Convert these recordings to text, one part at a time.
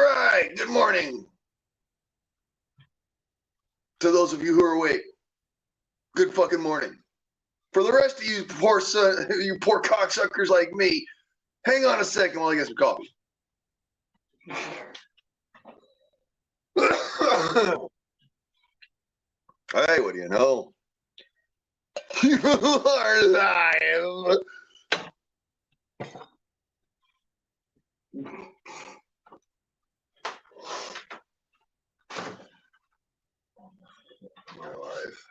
right, good morning to those of you who are awake. Good fucking morning. For the rest of you poor cocksuckers like me, hang on a second while I get some coffee. Hey, what do you know? You are live. My life.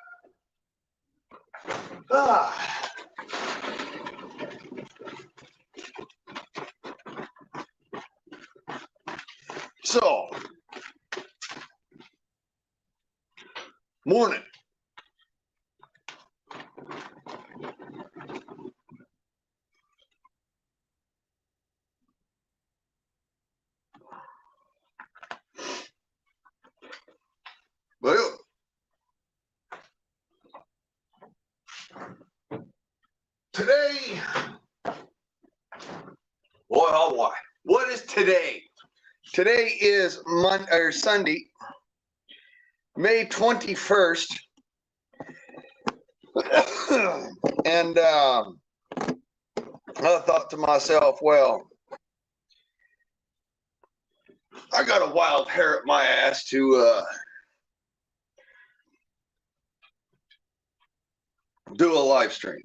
So, morning. Well, today, well, what is today? Today is Sunday, May 21st, and I thought to myself, well, I got a wild hair at my ass to do a live stream,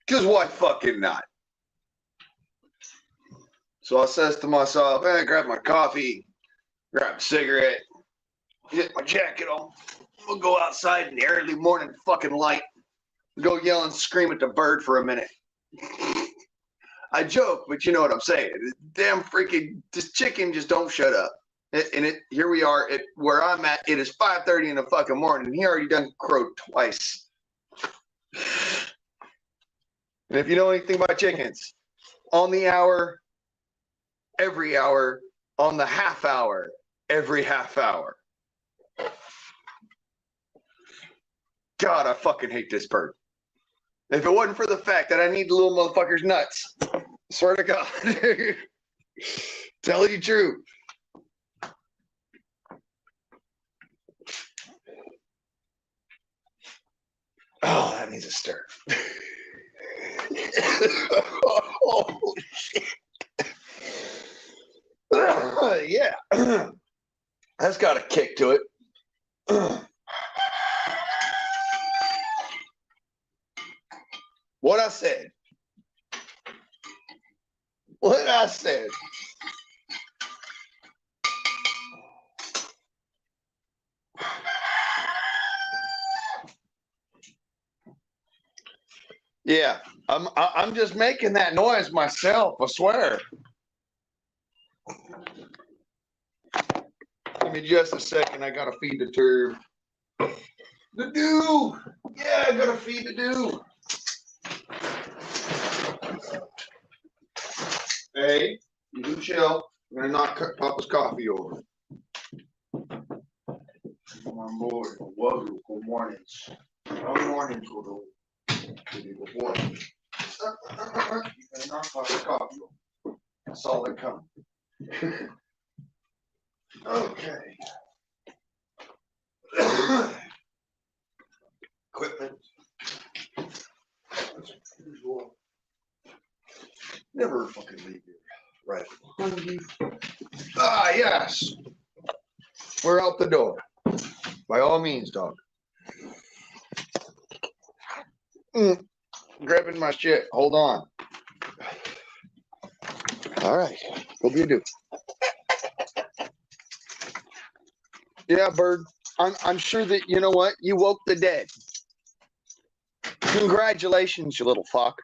because why fucking not? So I says to myself, grab my coffee, grab a cigarette, get my jacket on. We'll go outside in the early morning fucking light, go yell and scream at the bird for a minute. I joke, but you know what I'm saying. Damn freaking, this chicken just don't shut up. Here we are at where I'm at. It is 5:30 in the fucking morning, and he already done crowed twice. And if you know anything about chickens, on the hour, every hour, on the half hour, every half hour. God, I fucking hate this bird. If it wasn't for the fact that I need the little motherfucker's nuts, I swear to God, tell you true. Oh, that needs a stir. Oh, shit. Yeah. That's got a kick to it. What I said. What I said. Yeah, I'm just making that noise myself, I swear. Give me just a second. I gotta feed the turd. The dew. Yeah, I gotta feed the dew. Hey, you do chill. I'm gonna knock Papa's coffee over. Come on board. Good mornings. Good mornings, good morning. You gotta knock Papa's coffee over. That's all that comes. Okay. Equipment. As usual. Never fucking leave your rifle behind you. Ah, yes. We're out the door. By all means, dog. Grabbing my shit. Hold on. All right. Hope you do. Yeah, bird. I'm sure that, you know what? You woke the dead. Congratulations, you little fuck.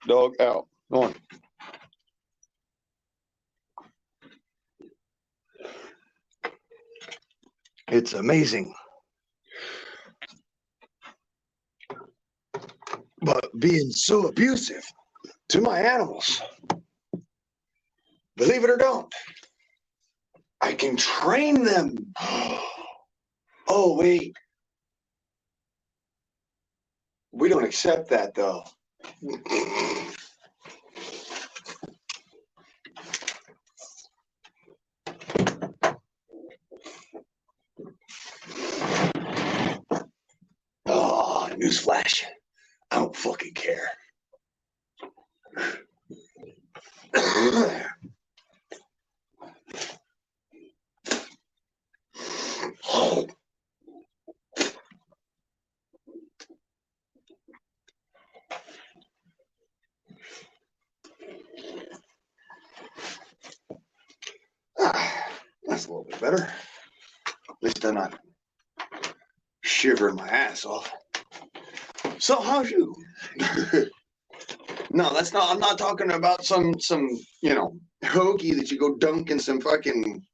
Dog out. On. It's amazing. But being so abusive to my animals, believe it or don't, I can train them. Oh, wait. We don't accept that, though. Oh, newsflash. I don't fucking care. That's a little bit better. At least I'm not shivering my ass off. So how's you? No, that's not. I'm not talking about some hoagie that you go dunk in some fucking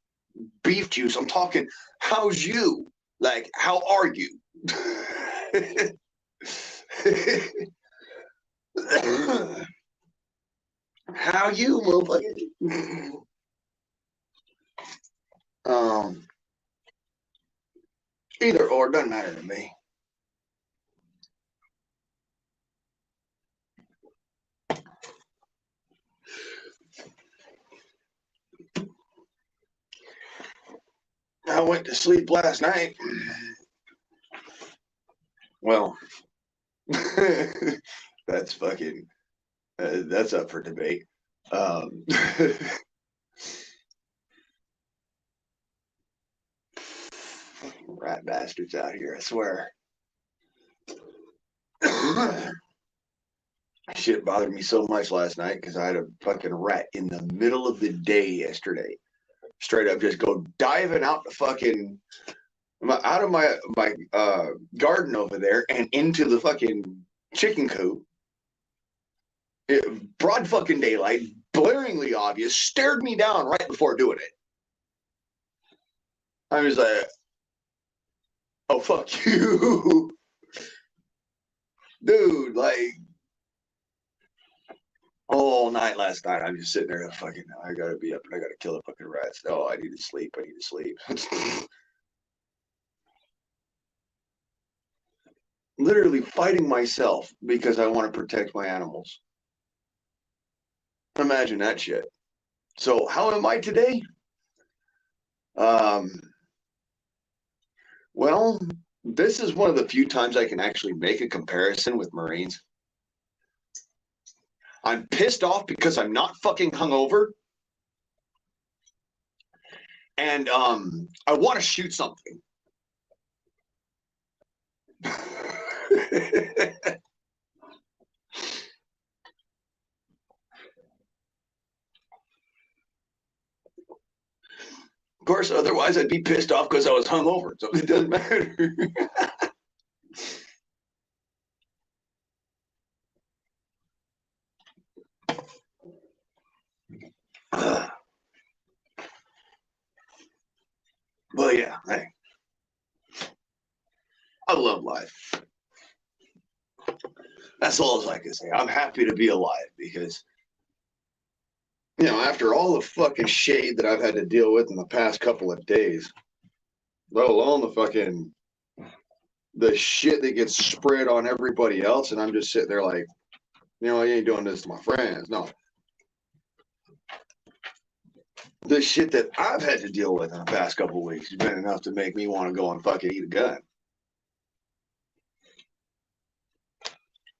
beef juice. I'm talking, how's you? Like, how are you? How you, motherfucker? Either or, doesn't matter to me. I went to sleep last night. Well, that's fucking, that's up for debate. Rat bastards out here, I swear. Shit bothered me so much last night because I had a fucking rat in the middle of the day yesterday. Straight up just go diving out the fucking out of my garden over there and into the fucking chicken coop. Broad fucking daylight, blaringly obvious, stared me down right before doing it. I was like, oh, fuck you. Dude, like, all night last night, I'm just sitting there, fucking, I gotta be up and I gotta kill the fucking rats. Oh, I need to sleep. I need to sleep. Literally fighting myself because I want to protect my animals. Imagine that shit. So, how am I today? Well, this is one of the few times I can actually make a comparison with Marines. I'm pissed off because I'm not fucking hungover. And I want to shoot something. Of course, otherwise I'd be pissed off because I was hungover, so it doesn't matter. But yeah, hey, I love life. That's all I can say. I'm happy to be alive because, after all the fucking shade that I've had to deal with in the past couple of days, let alone the shit that gets spread on everybody else, and I'm just sitting there like, you ain't doing this to my friends. No. The shit that I've had to deal with in the past couple of weeks has been enough to make me want to go and fucking eat a gun.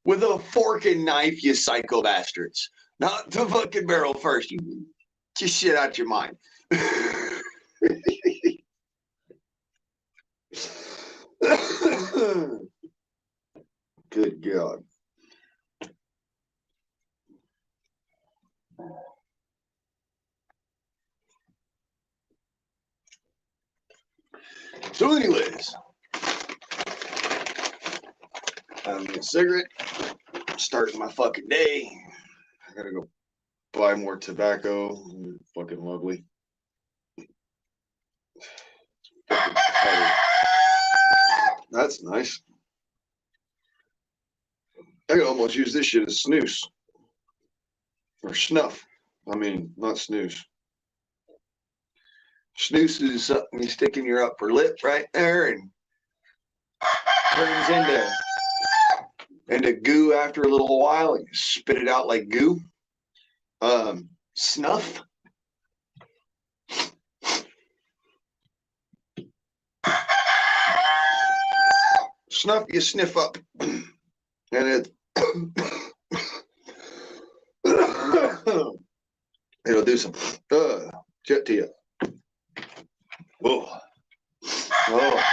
With a fork and knife, you psycho bastards. Not the fucking barrel first. You just shit out your mind. Good God. So anyways, I'm getting a cigarette, starting my fucking day. I gotta go buy more tobacco. Fucking lovely. That's nice. I could almost use this shit as snooze. Or snuff. I mean, not snooze. Snooze is something you stick in your upper lip right there and turns into into goo after a little while, and you spit it out like goo. Snuff. Snuff you sniff up, and it it'll do some shit to you. Oh, oh!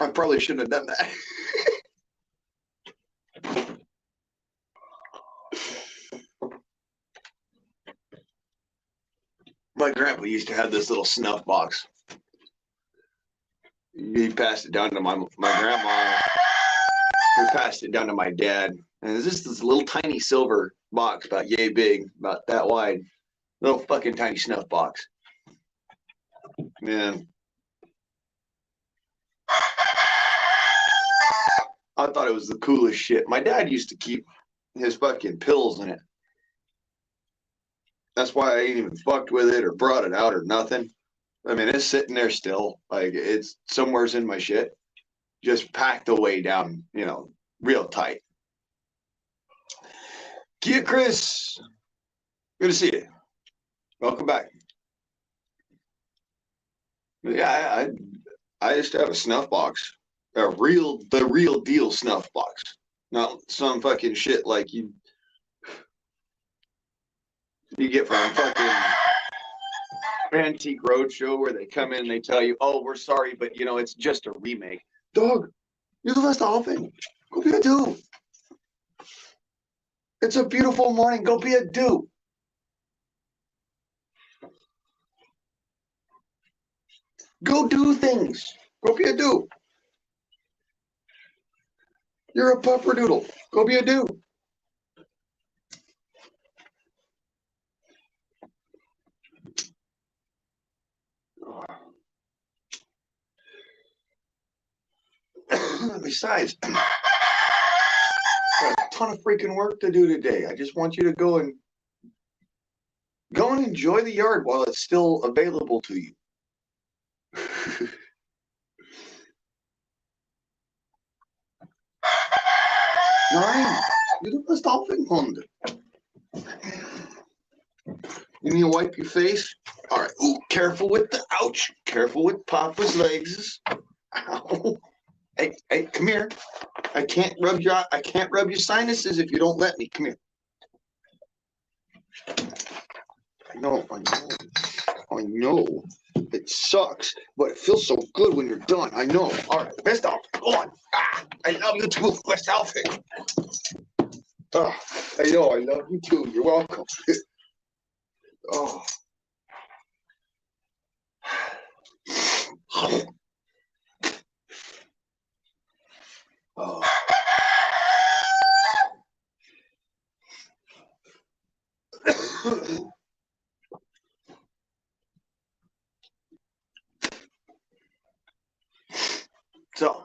I probably shouldn't have done that. My grandpa used to have this little snuff box. He passed it down to my grandma. He passed it down to my dad. And it's just this little tiny silver box, about yay big, about that wide. Little fucking tiny snuff box. Man. I thought it was the coolest shit. My dad used to keep his fucking pills in it. That's why I ain't even fucked with it or brought it out or nothing. I mean, it's sitting there still. Like, it's somewhere's in my shit. Just packed away down, real tight. Kia Chris. Good to see you. Welcome back. Yeah, I used to have a snuff box. The real deal snuff box. Not some fucking shit like you get from fucking Antique Roadshow where they come in and they tell you, oh, we're sorry, but it's just a remake. Dog, you're the best dolphin. Go be a dude. It's a beautiful morning. Go be a dude. Go do things. Go be a dude. You're a puffer doodle. Go be a dude. Besides, I got a ton of freaking work to do today. I just want you to go and enjoy the yard while it's still available to you. Nine, you're the best dolphin hunter. You need to wipe your face? All right. Ooh, careful with the ouch. Careful with Papa's legs. Ow. Hey, come here. I can't rub your sinuses if you don't let me. Come here. I know. It sucks, but it feels so good when you're done. I know. All right, best outfit. Go on. I love you too. Best outfit. I know. I love you too. You're welcome. Oh. Oh. So,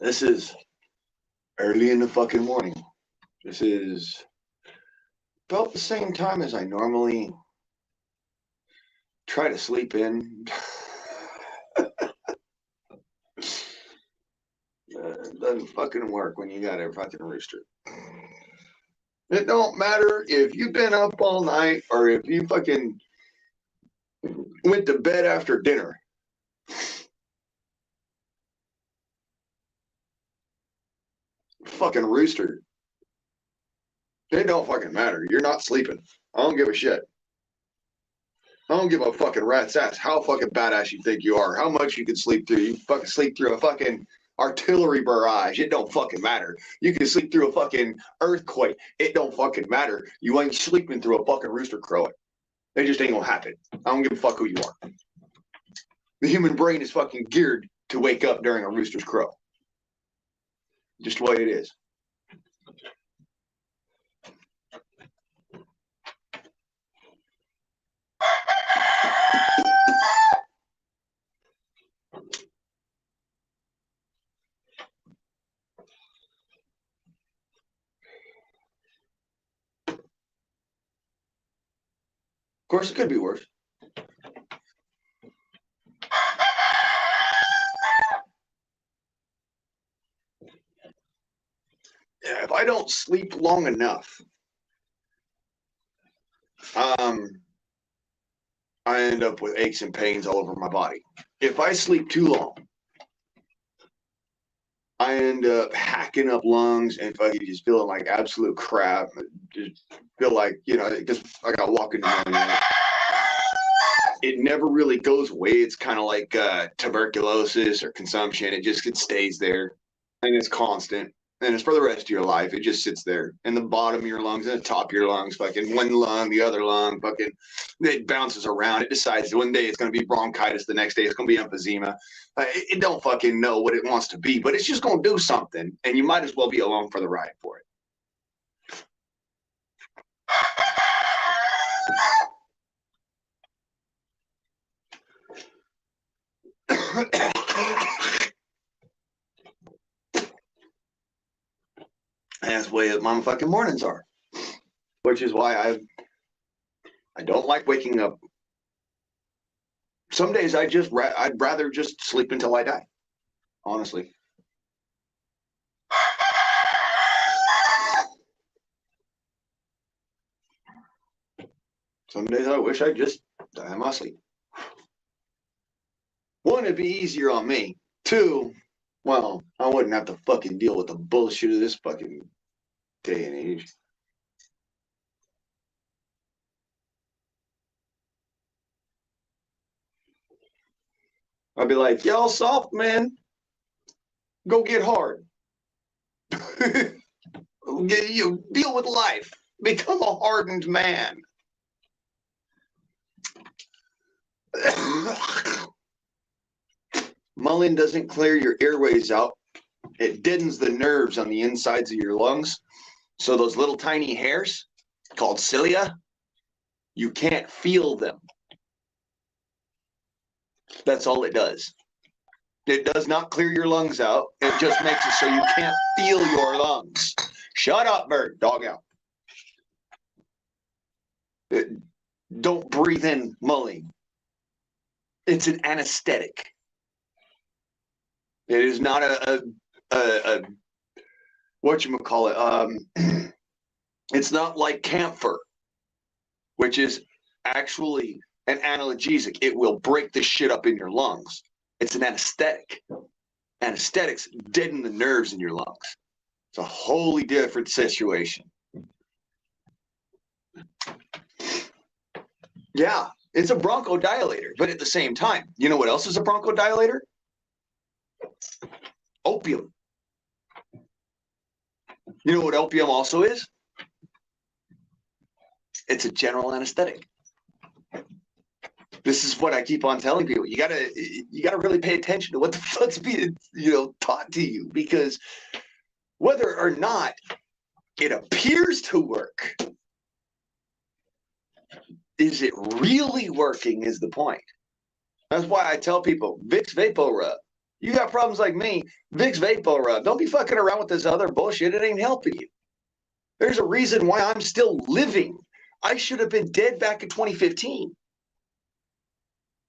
this is early in the fucking morning. This is about the same time as I normally try to sleep in. It doesn't fucking work when you got a fucking rooster. It don't matter if you've been up all night or if you fucking went to bed after dinner. Fucking rooster. It don't fucking matter. You're not sleeping. I don't give a shit. I don't give a fucking rat's ass how fucking badass you think you are, how much you can sleep through. You fucking sleep through a fucking artillery barrage. It don't fucking matter. You can sleep through a fucking earthquake. It don't fucking matter. You ain't sleeping through a fucking rooster crowing. It just ain't gonna happen. I don't give a fuck who you are. The human brain is fucking geared to wake up during a rooster's crow. Just the way it is. Of course, it could be worse. I don't sleep long enough, I end up with aches and pains all over my body. If I sleep too long, I end up hacking up lungs and fucking just feeling like absolute crap. Just feel like, because I got walking pneumonia. It never really goes away. It's kind of like tuberculosis or consumption. It stays there, and it's constant. And it's for the rest of your life. It just sits there in the bottom of your lungs and the top of your lungs. Fucking one lung, the other lung. Fucking, it bounces around. It decides one day it's going to be bronchitis. The next day it's going to be emphysema. It don't fucking know what it wants to be, but it's just going to do something. And you might as well be along for the ride for it. And that's the way that motherfucking mornings are, which is why I don't like waking up. Some days I'd rather just sleep until I die, honestly. Some days I wish I'd just die in my sleep. One, it'd be easier on me. Two, well, I wouldn't have to fucking deal with the bullshit of this fucking day and age. I'd be like, y'all soft, man. Go get hard. You deal with life. Become a hardened man. Mullein doesn't clear your airways out. It deadens the nerves on the insides of your lungs. So those little tiny hairs called cilia, you can't feel them. That's all it does. It does not clear your lungs out. It just makes it so you can't feel your lungs. Shut up, bird. Dog out. Don't breathe in mullein. It's an anesthetic. It is not a whatchamacallit. It's not like camphor, which is actually an analgesic. It will break the shit up in your lungs. It's an anesthetic. Anesthetics deaden the nerves in your lungs. It's a wholly different situation. Yeah, it's a bronchodilator, but at the same time, you know what else is a bronchodilator? Opium. You know what opium also is? It's a general anesthetic. This is what I keep on telling people. You gotta really pay attention to what the fuck's being, taught to you, because whether or not it appears to work, is it really working is the point. That's why I tell people, Vicks VapoRub. You got problems like me, Vicks VapoRub. Don't be fucking around with this other bullshit. It ain't helping you. There's a reason why I'm still living. I should have been dead back in 2015.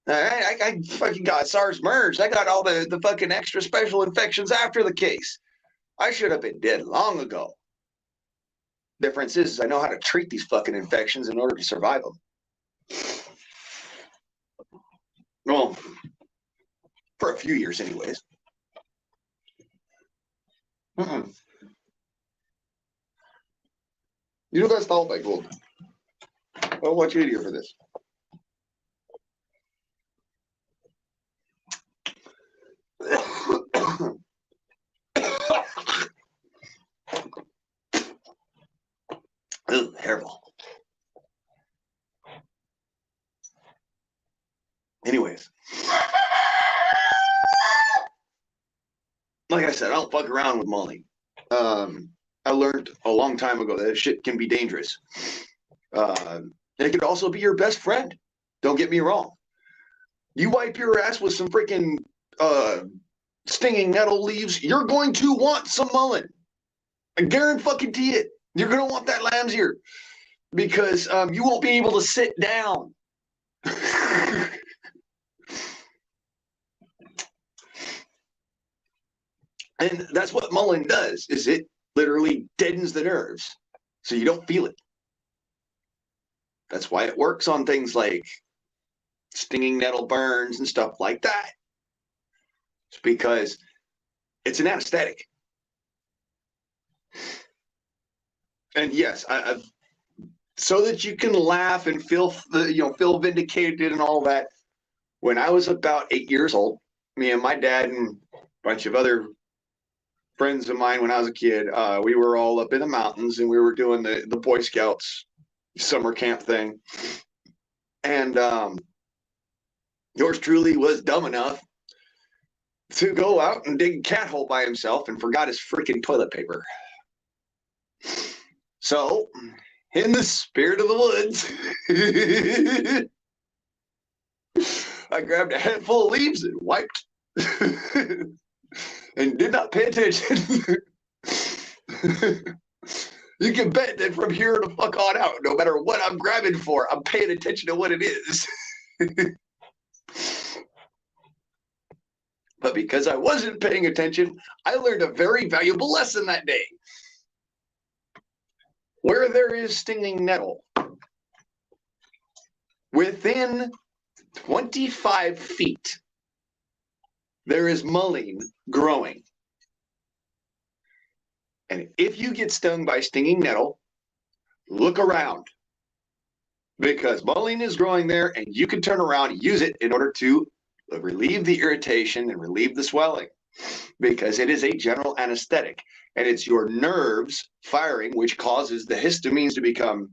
All right, I fucking got SARS MERS. I got all the fucking extra special infections after the case. I should have been dead long ago. Difference is I know how to treat these fucking infections in order to survive them. Well, for a few years anyways. You know that's all by gold. I want you to hear for this. Ugh, terrible. Anyways, like I said, I don't fuck around with mullein. I learned a long time ago that shit can be dangerous. It could also be your best friend. Don't get me wrong. You wipe your ass with some freaking stinging nettle leaves, you're going to want some mullein. I guarantee it. You're going to want that lamb's ear because you won't be able to sit down. And that's what mullein does, is it literally deadens the nerves, so you don't feel it. That's why it works on things like stinging nettle burns and stuff like that. It's because it's an anesthetic. And yes, so that you can laugh and feel feel vindicated and all that. When I was about 8 years old, me and my dad and a bunch of other friends of mine when I was a kid, we were all up in the mountains and we were doing the Boy Scouts summer camp thing. And yours truly was dumb enough to go out and dig a cat hole by himself and forgot his freaking toilet paper. So, in the spirit of the woods, I grabbed a handful of leaves and wiped and did not pay attention. You can bet that from here to fuck on out, no matter what I'm grabbing for, I'm paying attention to what it is. But because I wasn't paying attention, I learned a very valuable lesson that day. Where there is stinging nettle, within 25 feet, there is mullein growing. And if you get stung by stinging nettle, look around, because mullein is growing there and you can turn around and use it in order to relieve the irritation and relieve the swelling, because it is a general anesthetic and it's your nerves firing, which causes the histamines to become,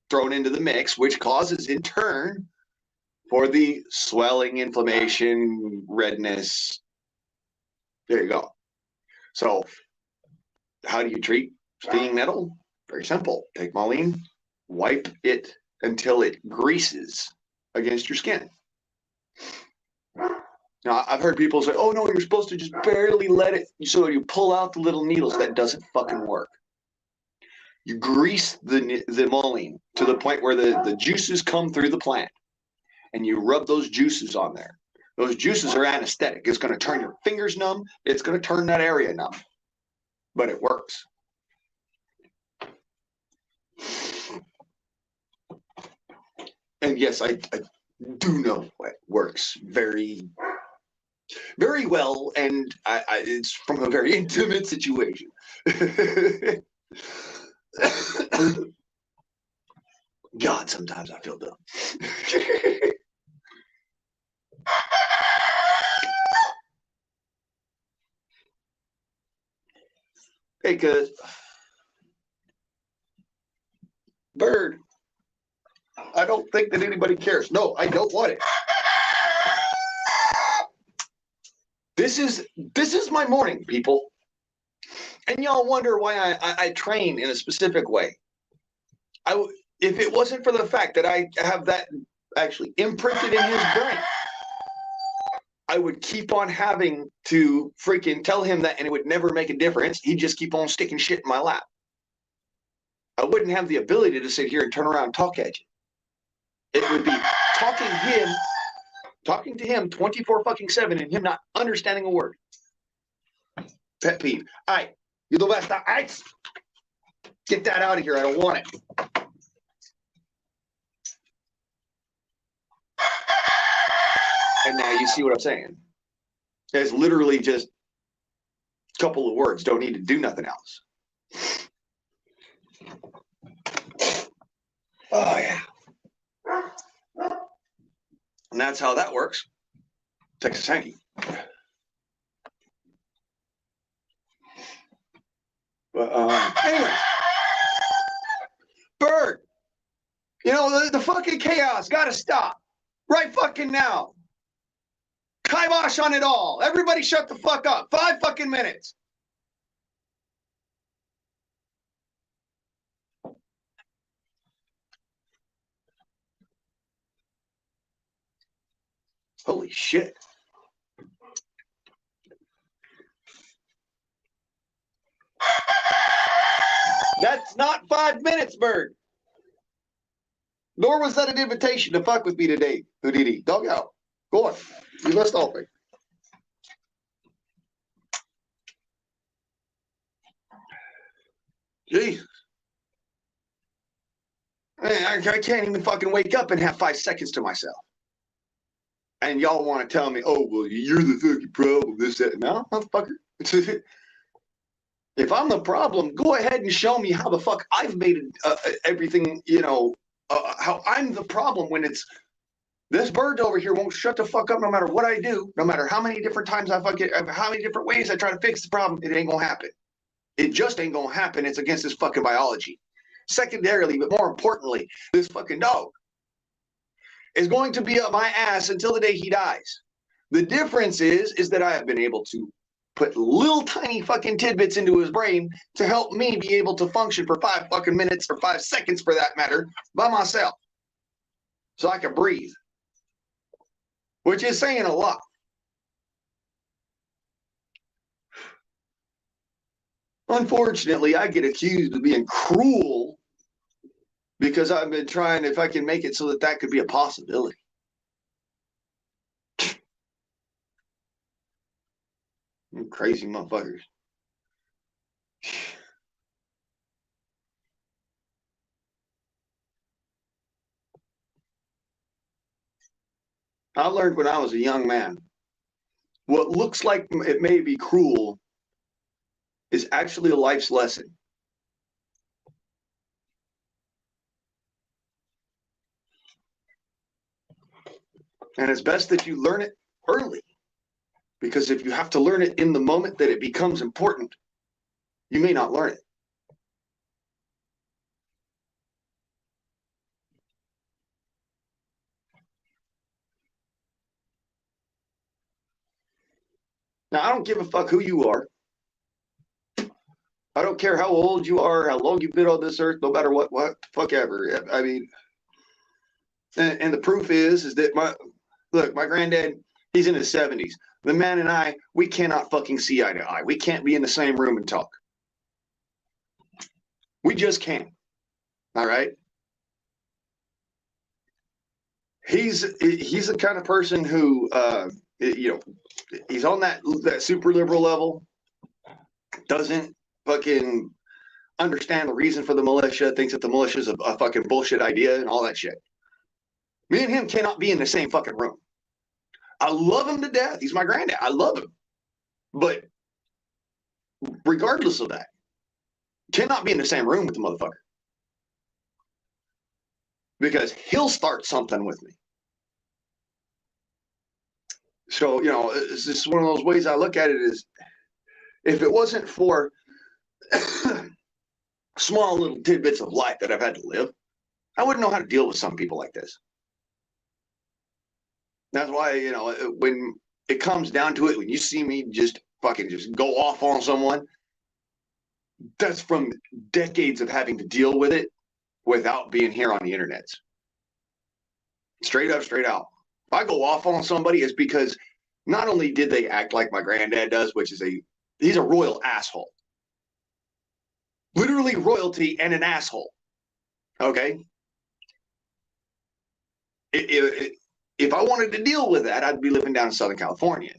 thrown into the mix, which causes in turn for the swelling, inflammation, redness. There you go. So how do you treat stinging nettle? Very simple. Take mullein, wipe it until it greases against your skin. Now, I've heard people say, oh, no, you're supposed to just barely let it, so you pull out the little needles. That doesn't fucking work. You grease the mullein to the point where the juices come through the plant, and you rub those juices on there. Those juices are anesthetic. It's going to turn your fingers numb. It's going to turn that area numb. But it works. And yes, I do know it works very, very well, and it's from a very intimate situation. God, sometimes I feel dumb. Hey, cuz. Bird. I don't think that anybody cares. No, I don't want it. This is my morning, people. And y'all wonder why I train in a specific way. If it wasn't for the fact that I have that actually imprinted in his brain, I would keep on having to freaking tell him that, and it would never make a difference. He'd just keep on sticking shit in my lap. I wouldn't have the ability to sit here and turn around and talk at you. It would be talking to him 24/7 and him not understanding a word. Pet peeve. All right, you the best. All right, get that out of here. I don't want it. And now you see what I'm saying. It's literally just a couple of words. Don't need to do nothing else. Oh, yeah. And that's how that works. Texas hanky. But anyway, Bird, the fucking chaos got to stop right fucking now. Kibosh on it all. Everybody shut the fuck up. 5 fucking minutes. Holy shit. That's not 5 minutes, Bird. Nor was that an invitation to fuck with me today, Houdini. Dog out. Go on. You must open. Jesus. I can't even fucking wake up and have 5 seconds to myself. And y'all want to tell me, oh, well, you're the fucking problem, this, that. No, motherfucker. If I'm the problem, go ahead and show me how the fuck I've made everything, how I'm the problem when it's this bird over here won't shut the fuck up no matter what I do, no matter how many different times how many different ways I try to fix the problem, it ain't gonna happen. It just ain't gonna happen. It's against this fucking biology. Secondarily, but more importantly, this fucking dog is going to be up my ass until the day he dies. The difference is that I have been able to put little tiny fucking tidbits into his brain to help me be able to function for 5 fucking minutes or 5 seconds for that matter by myself. So I can breathe. Which is saying a lot. Unfortunately, I get accused of being cruel because I've been trying if I can make it so that that could be a possibility. You crazy motherfuckers. I learned when I was a young man, what looks like it may be cruel is actually a life's lesson. And it's best that you learn it early. Because if you have to learn it in the moment that it becomes important, you may not learn it. Now, I don't give a fuck who you are. I don't care how old you are, how long you've been on this earth, no matter what, fuck ever. I mean, and the proof is that my granddad, he's in his 70s. The man and I, we cannot fucking see eye to eye. We can't be in the same room and talk. We just can't. All right. He's the kind of person who, he's on that super liberal level, doesn't fucking understand the reason for the militia, thinks that the militia is a fucking bullshit idea and all that shit. Me and him cannot be in the same fucking room. I love him to death. He's my granddad. I love him. But regardless of that, cannot be in the same room with the motherfucker. Because he'll start something with me. So, it's just one of those ways I look at it is, if it wasn't for small little tidbits of life that I've had to live, I wouldn't know how to deal with some people like this. That's why, when it comes down to it, when you see me just go off on someone, that's from decades of having to deal with it without being here on the internet. Straight up, straight out. If I go off on somebody, it's because not only did they act like my granddad does, which is he's a royal asshole. Literally royalty and an asshole. Okay? If I wanted to deal with that, I'd be living down in Southern California.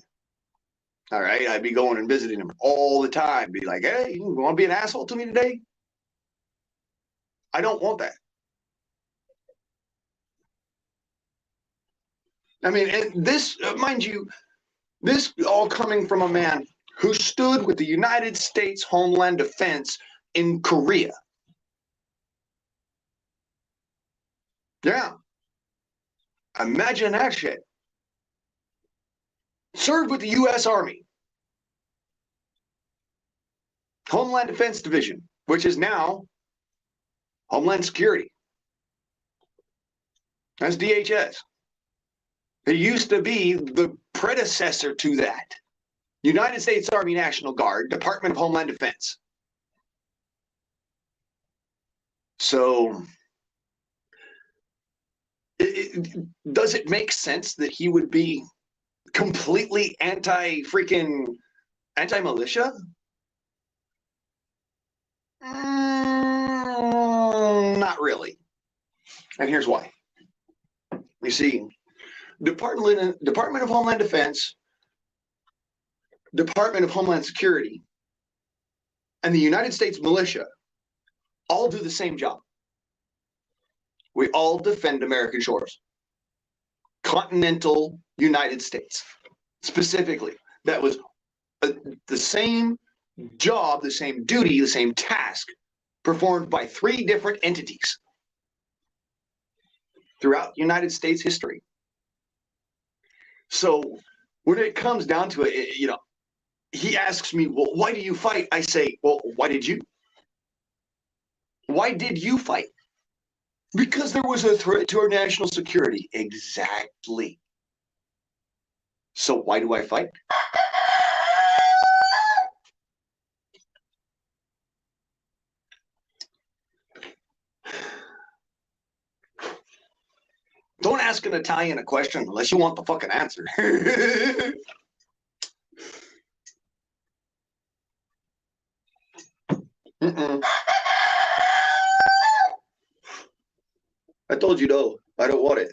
All right? I'd be going and visiting him all the time. Be like, hey, you want to be an asshole to me today? I don't want that. I mean, and this, mind you, this all coming from a man who stood with the United States Homeland Defense in Korea. Yeah. Imagine that shit. Served with the U.S. Army. Homeland Defense Division, which is now Homeland Security. That's DHS. It used to be the predecessor to that. United States Army National Guard, Department of Homeland Defense. So, does it make sense that he would be completely anti-militia? Not really. And here's why. You see, Department of Homeland Defense, Department of Homeland Security, and the United States militia all do the same job. We all defend American shores. Continental United States, specifically. That was the same job, the same duty, the same task performed by 3 different entities throughout United States history. So when it comes down to it, you know, he asks me, well, why do you fight? I say, well, why did you? Why did you fight? Because there was a threat to our national security. Exactly. So why do I fight? Don't ask an Italian a question unless you want the fucking answer. I told you no, I don't want it.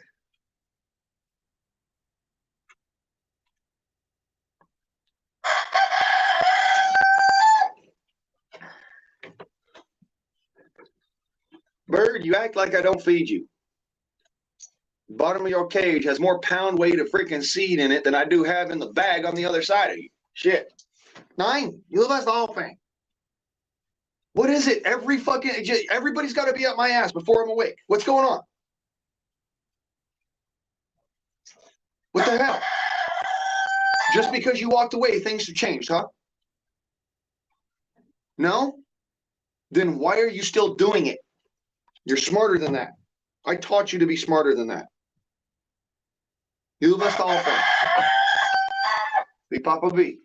Bird, you act like I don't feed you. Bottom of your cage has more pound weight of freaking seed in it than I do have in the bag on the other side of you. Shit. 9, you lost the whole thing. What is it? Everybody's got to be up my ass before I'm awake. What's going on? What the hell? Just because you walked away, things have changed, huh? No? Then why are you still doing it? You're smarter than that. I taught you to be smarter than that. You must all thing. Be Papa B.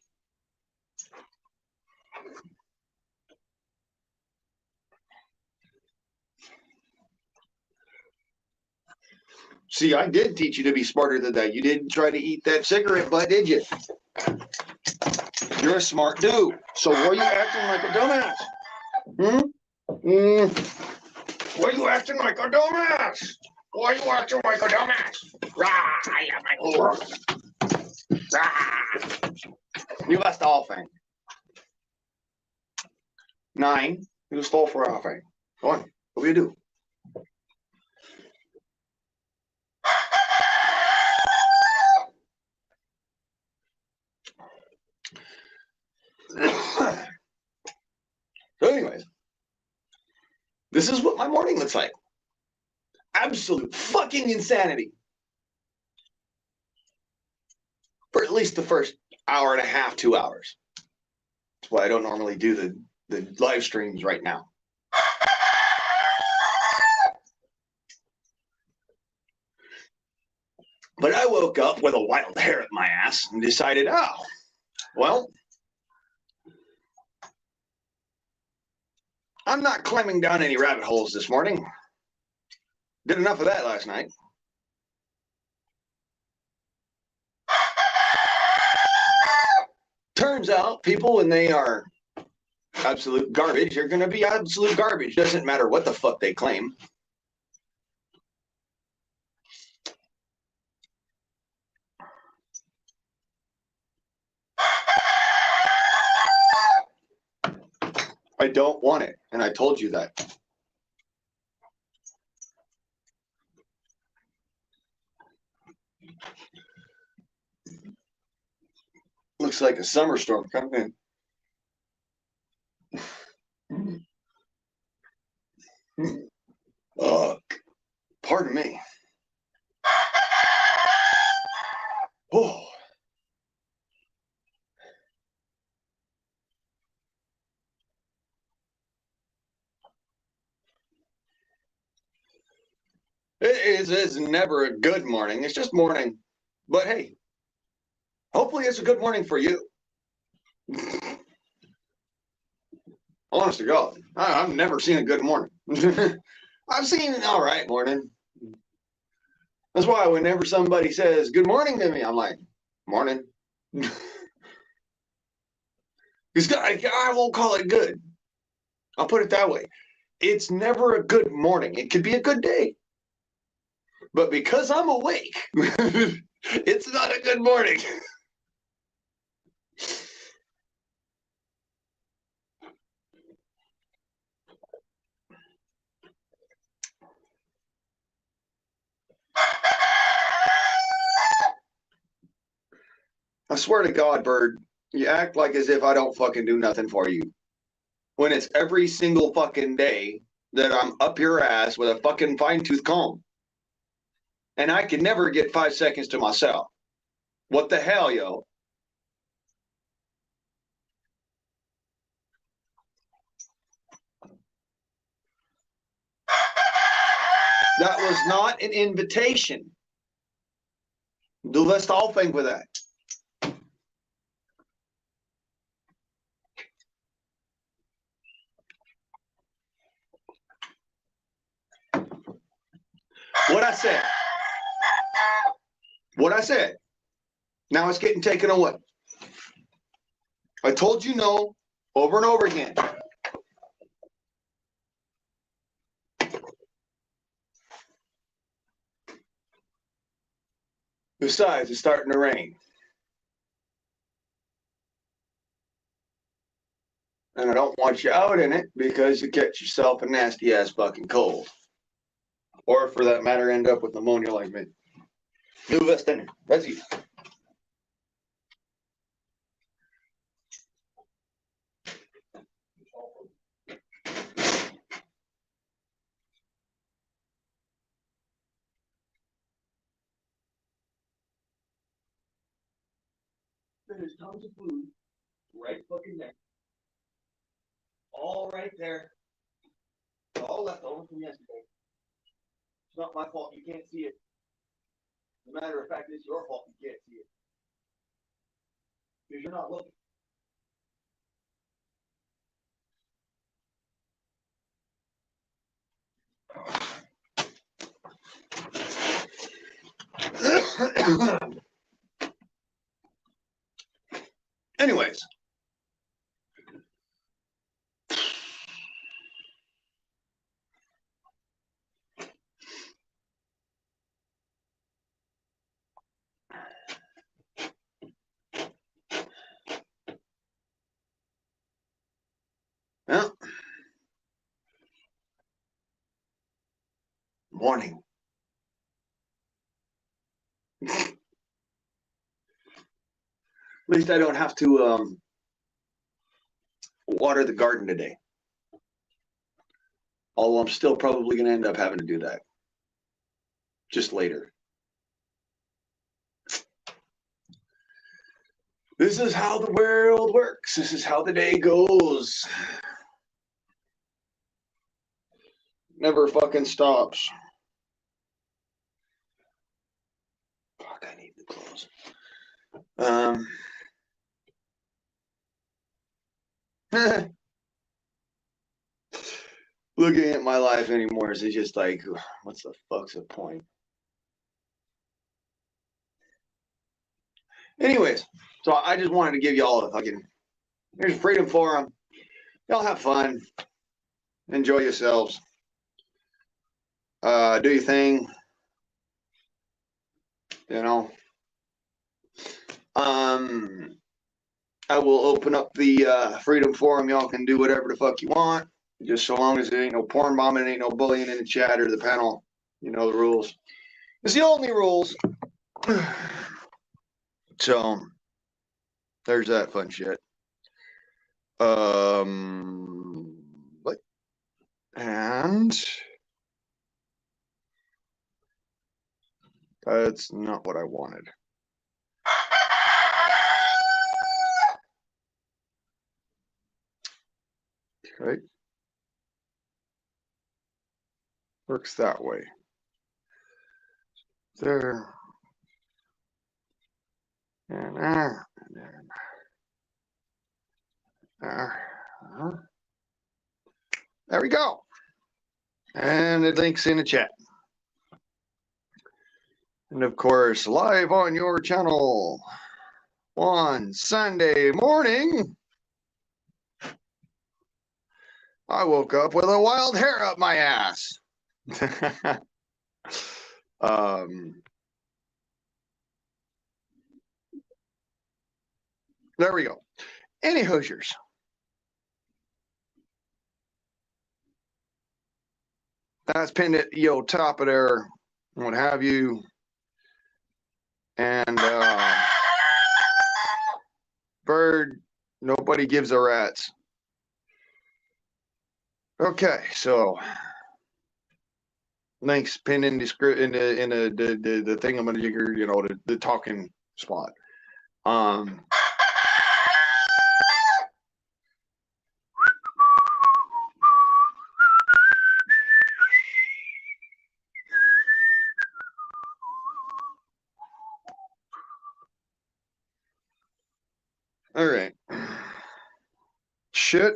See, I did teach you to be smarter than that. You didn't try to eat that cigarette butt, did you? You're a smart dude. So why are you acting like a dumbass? Why are you acting like a dumbass? Why are you acting like a dumbass? You lost the whole thing. 9, you stole for our thing. Go on, what do you do? So anyways, this is what my morning looks like. Absolute fucking insanity. For at least the first hour and a half, 2 hours. That's why I don't normally do the live streams right now. But I woke up with a wild hair at my ass and decided, oh, well, I'm not climbing down any rabbit holes this morning. Did enough of that last night. Turns out people, when they are absolute garbage, are going to be absolute garbage. Doesn't matter what the fuck they claim. I don't want it, and I told you that. Looks like a summer storm coming in. Pardon me. Oh. It's never a good morning. It's just morning. But hey, hopefully it's a good morning for you. Honest to God, I've never seen a good morning. I've seen an all right morning. That's why whenever somebody says good morning to me, I'm like, morning. Because I won't call it good. I'll put it that way. It's never a good morning. It could be a good day. But because I'm awake, it's not a good morning. I swear to God, Bird, you act like as if I don't fucking do nothing for you. When it's every single fucking day that I'm up your ass with a fucking fine-tooth comb. And I can never get 5 seconds to myself. What the hell, yo? That was not an invitation. Du wirst aufhängen with that. What I said. What I said. Now it's getting taken away. I told you no over and over again. Besides, it's starting to rain. And I don't want you out in it because you catch yourself a nasty ass fucking cold. Or for that matter, end up with pneumonia like me. Du wirst dann. That's you. There's tons of food right fucking there. All right there. All left over from yesterday. It's not my fault you can't see it. As a matter of fact, it's your fault you can't see it. Because you're not looking. Anyways. Well, morning. At least I don't have to water the garden today. Although I'm still probably going to end up having to do that. Just later. This is how the world works. This is how the day goes. Never fucking stops. Fuck, I need the clothes. Looking at my life anymore is just like, what's the fuck's the point? Anyways, so I just wanted to give y'all a fucking, here's Freedom Forum. Y'all have fun. Enjoy yourselves. Do your thing. You know. I will open up the Freedom Forum. Y'all can do whatever the fuck you want. Just so long as there ain't no porn bombing, ain't no bullying in the chat or the panel. You know the rules. It's the only rules. So there's that fun shit. What? And that's not what I wanted. Okay. Works that way. There. And there. And there. There we go. And it links in the chat. And of course, live on your channel on Sunday morning, I woke up with a wild hair up my ass. There we go. Any Hoosiers. That's pinned at top of there, what have you. And Bird. Nobody gives a rat's. Okay, so links pinned in the thingamajigger, you know, the talking spot. All right. Shit.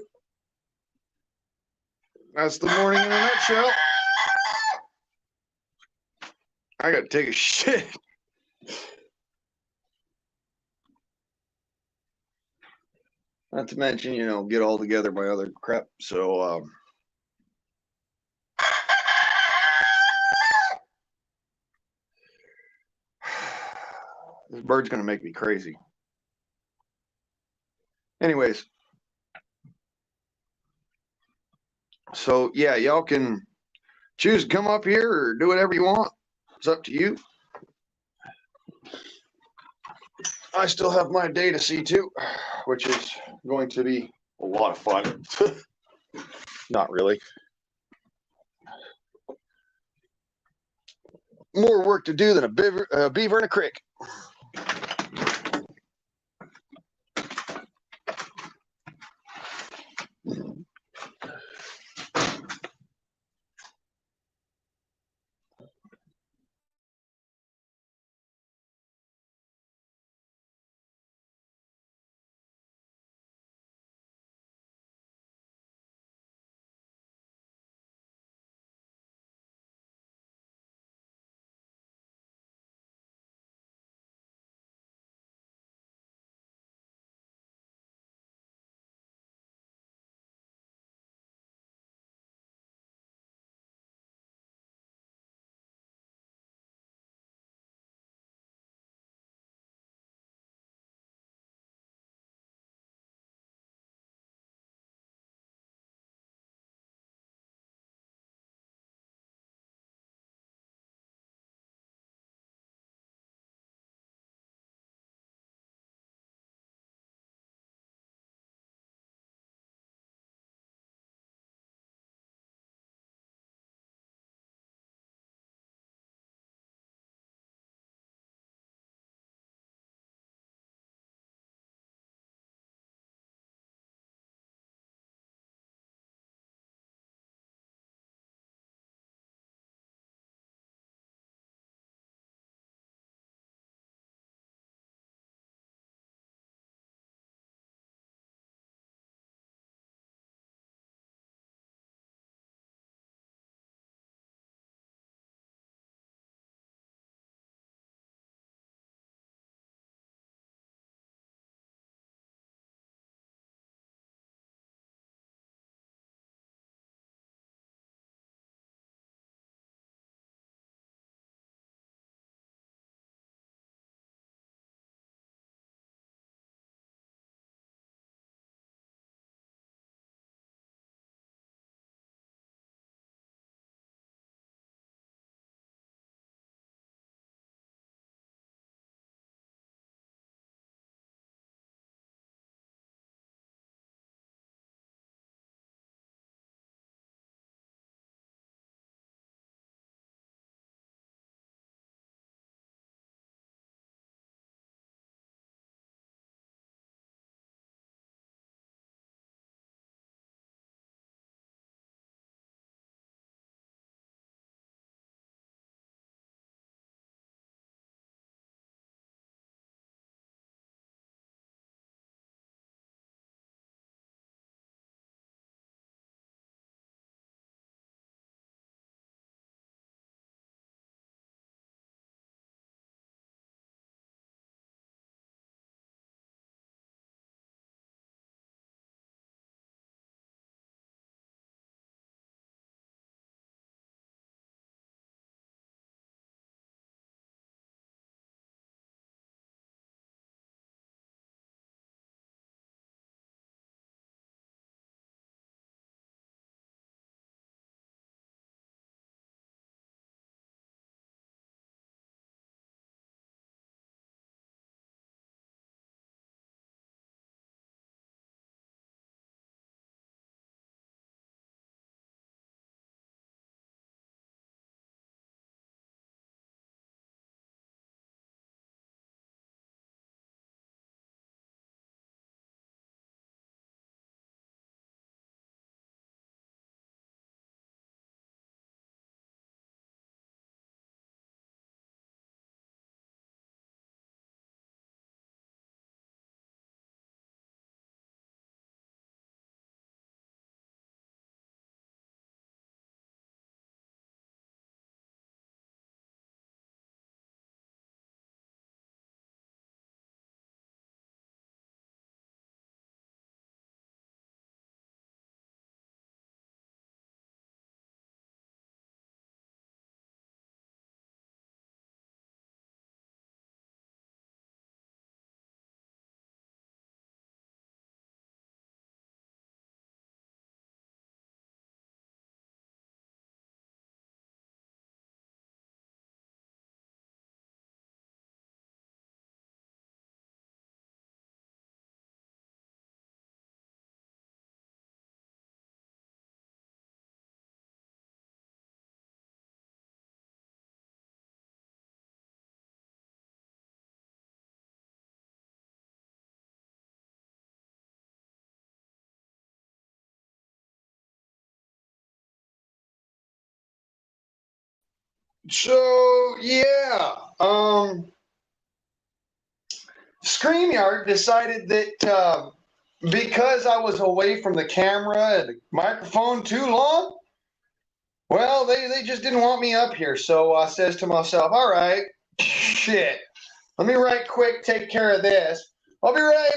That's the morning in a nutshell. I gotta take a shit. Not to mention, you know, get all together my other crap. So, this bird's gonna make me crazy. Anyways, so yeah, y'all can choose to come up here or do whatever you want. It's up to you. I still have my day to see too, which is going to be a lot of fun. Not really. More work to do than a beaver in a creek. So yeah, StreamYard decided that because I was away from the camera and the microphone too long, well, they just didn't want me up here. So I says to myself, all right, shit, let me right quick take care of this. I'll be right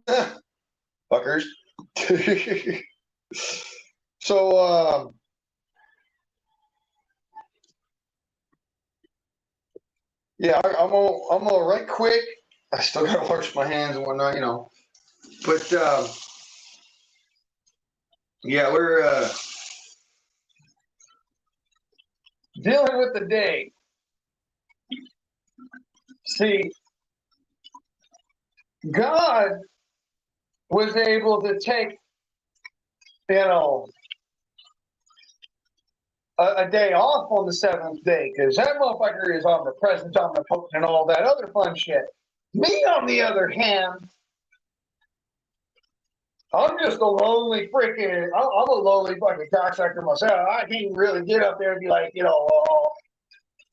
back. Fuckers. So, yeah, I'm gonna right quick. I still gotta wash my hands and whatnot, you know. But yeah, we're dealing with the day. See, God was able to take, you know, a day off on the seventh day because that motherfucker is omnipresent, omnipotent, and all that other fun shit. Me, on the other hand, I'm just a lonely freaking. I'm a lonely fucking cocksucker myself. I can't really get up there and be like,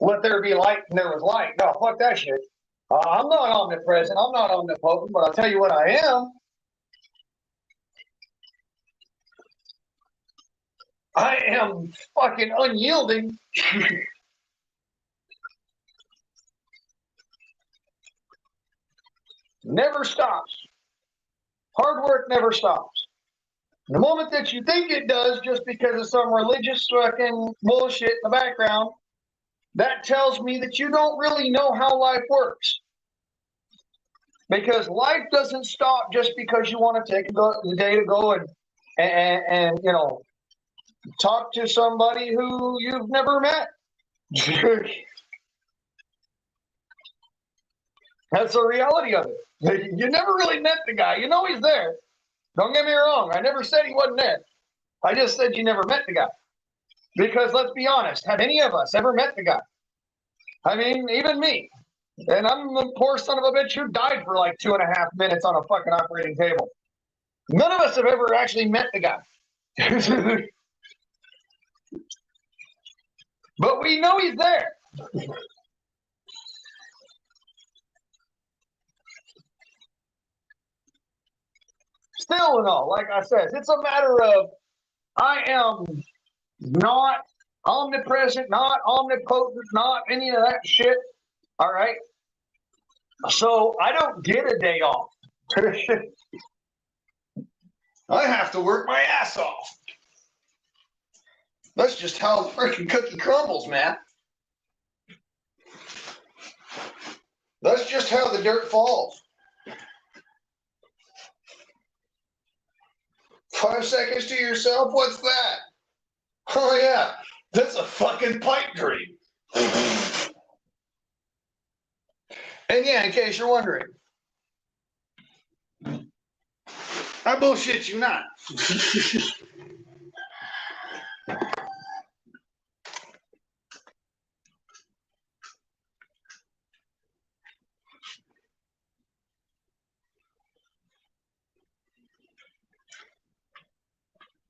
let there be light and there was light. No, fuck that shit. I'm not omnipresent. I'm not omnipotent, but I'll tell you what I am. I am fucking unyielding. Never stops. Hard work never stops. The moment that you think it does, just because of some religious fucking bullshit in the background, that tells me that you don't really know how life works. Because life doesn't stop just because you want to take the day to go and talk to somebody who you've never met. That's the reality of it. You never really met the guy. You know he's there. Don't get me wrong. I never said he wasn't there. I just said you never met the guy. Because let's be honest, have any of us ever met the guy? I mean, even me. And I'm the poor son of a bitch who died for like 2.5 minutes on a fucking operating table. None of us have ever actually met the guy. But we know he's there. Still and all, like I said, it's a matter of I am not omnipresent, not omnipotent, not any of that shit. All right. So I don't get a day off. I have to work my ass off. That's just how the freaking cookie crumbles, man. That's just how the dirt falls. 5 seconds to yourself? What's that? Oh, yeah. That's a fucking pipe dream. And yeah, in case you're wondering, I bullshit you not.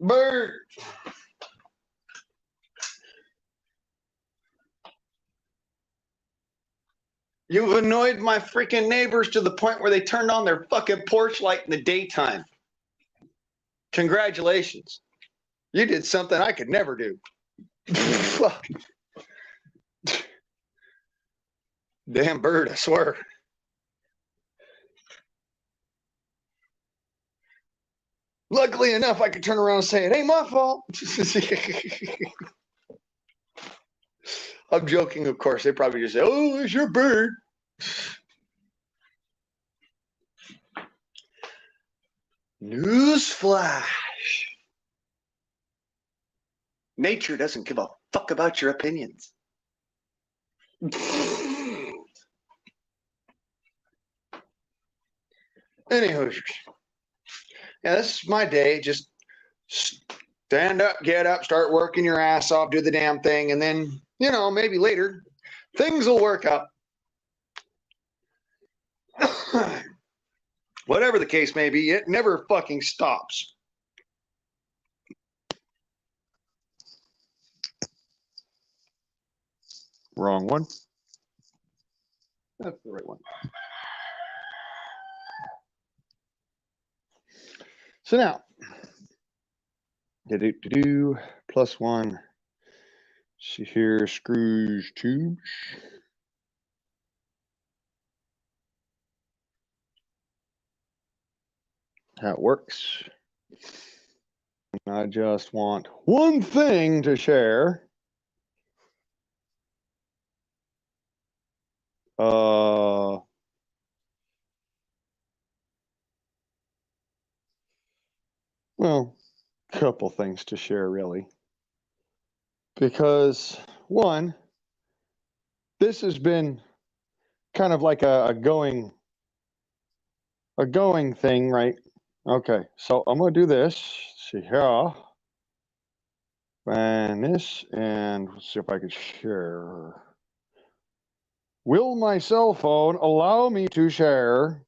Bird. You've annoyed my freaking neighbors to the point where they turned on their fucking porch light in the daytime. Congratulations. You did something I could never do. Damn bird, I swear. Luckily enough, I could turn around and say, it ain't my fault. I'm joking, of course. They probably just say, oh, it's your bird. Newsflash. Nature doesn't give a fuck about your opinions. Anywho, yeah, this is my day. Just stand up, get up, start working your ass off, do the damn thing, and then, maybe later, things will work out. Whatever the case may be, it never fucking stops. Wrong one. That's the right one. So now, plus one. See here, screws, tubes. How it works. I just want one thing to share. Well, couple things to share, really. Because, one, this has been kind of like a going thing, right? Okay, so I'm going to do this. See here. And this, and let's see if I can share. Will my cell phone allow me to share?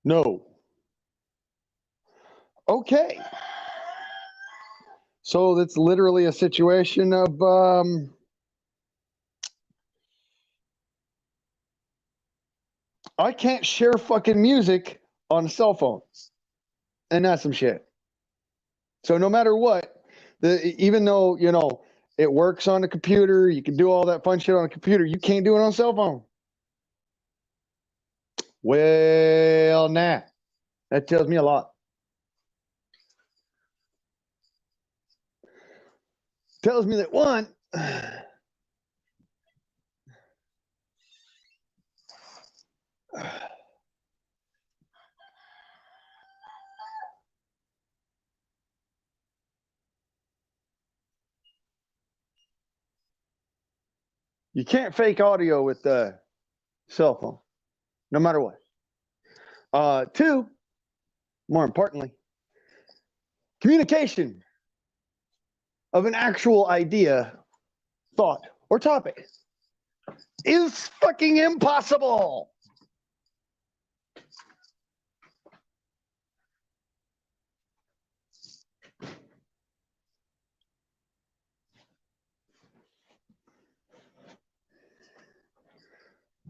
No. Okay. So that's literally a situation of I can't share fucking music on a cell phone. And that's some shit. So no matter what, even though, you know, it works on the computer, you can do all that fun shit on a computer, you can't do it on a cell phone. Well, nah. That tells me a lot. Tells me that one, you can't fake audio with the cell phone, no matter what. Two, more importantly, communication of an actual idea, thought, or topic is fucking impossible.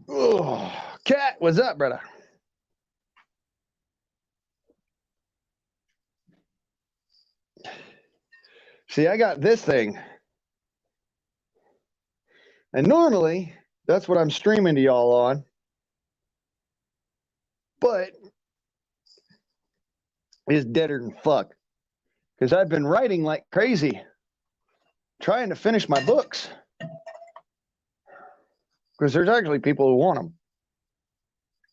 Oh, Cat, what's up, brother? See, I got this thing. And normally, that's what I'm streaming to y'all on. But it's deader than fuck. Because I've been writing like crazy, trying to finish my books. Because there's actually people who want them.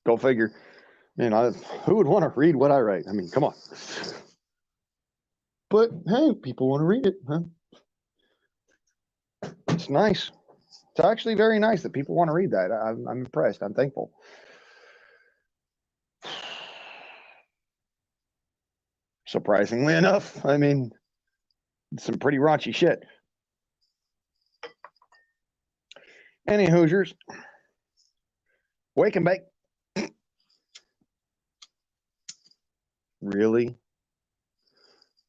Go figure. You know, who would want to read what I write? I mean, come on. But hey, people want to read it, huh? It's nice. It's actually very nice that people want to read that. I'm impressed. I'm thankful. Surprisingly enough, I mean, it's some pretty raunchy shit. Any Hoosiers, wake and bake. Really?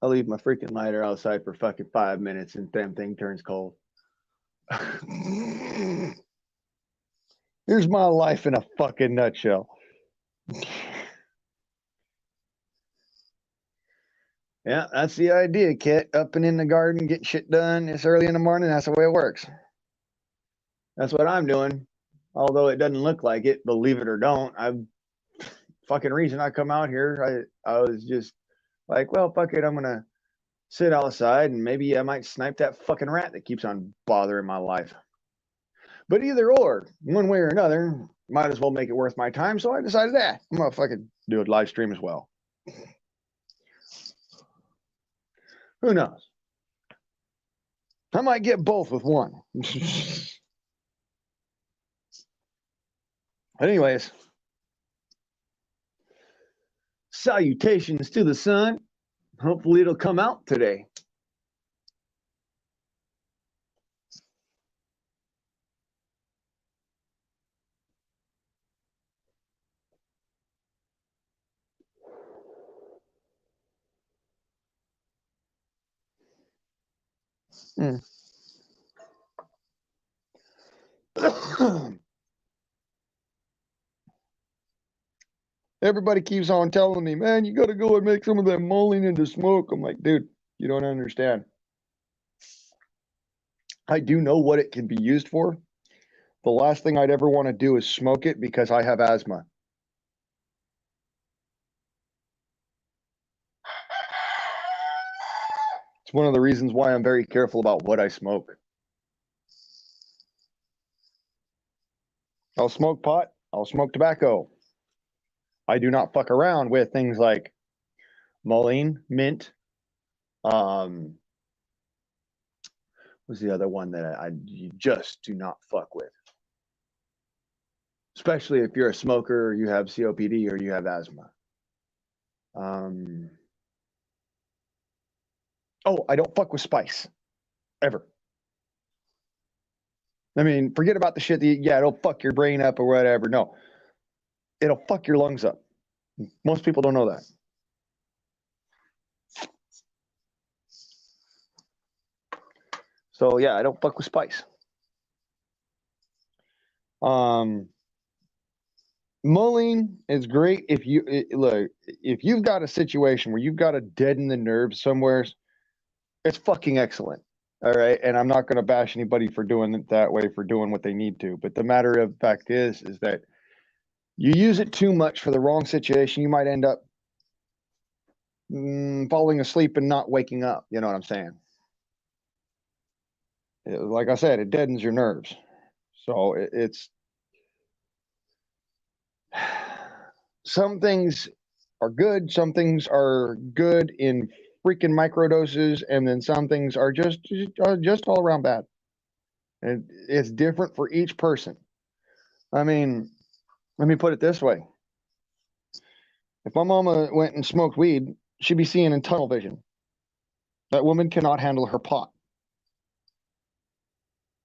I'll leave my freaking lighter outside for fucking 5 minutes and damn thing turns cold. Here's my life in a fucking nutshell. Yeah, that's the idea, Kit. Up and in the garden, getting shit done. It's early in the morning. That's the way it works. That's what I'm doing. Although it doesn't look like it, believe it or don't. I'm fucking reason I come out here. I was just like, well, fuck it. I'm gonna sit outside and maybe I might snipe that fucking rat that keeps on bothering my life. But either or, one way or another, might as well make it worth my time. So I decided that I'm gonna fucking do a live stream as well. Who knows? I might get both with one. But anyways, salutations to the sun. Hopefully it'll come out today. Everybody keeps on telling me, man, you got to go and make some of that mullein into smoke. I'm like, dude, you don't understand. I do know what it can be used for. The last thing I'd ever want to do is smoke it because I have asthma. It's one of the reasons why I'm very careful about what I smoke. I'll smoke pot. I'll smoke tobacco. I do not fuck around with things like mullein, mint. Was the other one that you just do not fuck with, especially if you're a smoker, or you have COPD, or you have asthma. Oh, I don't fuck with spice ever. I mean, forget about the shit that it'll fuck your brain up or whatever. No, it'll fuck your lungs up. Most people don't know that. So yeah, I don't fuck with spice. Mullein is great if if you've got a situation where you've got to deaden the nerves somewhere, it's fucking excellent. All right, and I'm not going to bash anybody for doing it that way, for doing what they need to. But the matter of fact is that you use it too much for the wrong situation, you might end up falling asleep and not waking up. You know what I'm saying? Like I said, it deadens your nerves. So it's some things are good, some things are good in freaking microdoses, and then some things are just all around bad. And it's different for each person. I mean, let me put it this way. If my mama went and smoked weed, she'd be seeing in tunnel vision. That woman cannot handle her pot.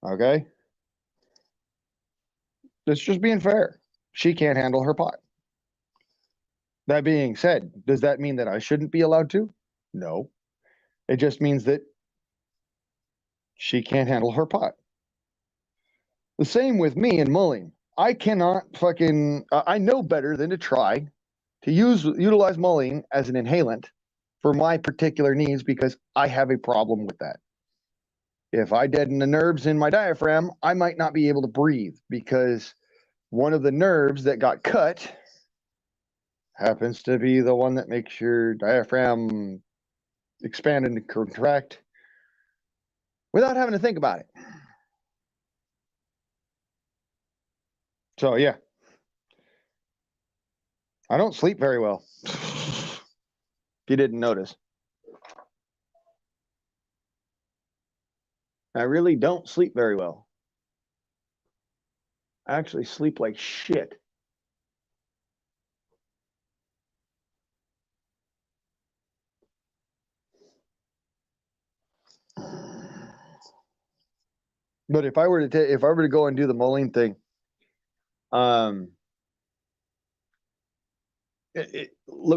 Okay? That's just being fair. She can't handle her pot. That being said, does that mean that I shouldn't be allowed to? No. It just means that she can't handle her pot. The same with me and mullein. I cannot fucking, I know better than to try to utilize mullein as an inhalant for my particular needs because I have a problem with that. If I deaden the nerves in my diaphragm, I might not be able to breathe because one of the nerves that got cut happens to be the one that makes your diaphragm expand and contract without having to think about it. So yeah, I don't sleep very well. If you didn't notice, I really don't sleep very well. I actually sleep like shit. But if I were to go and do the mullein thing, let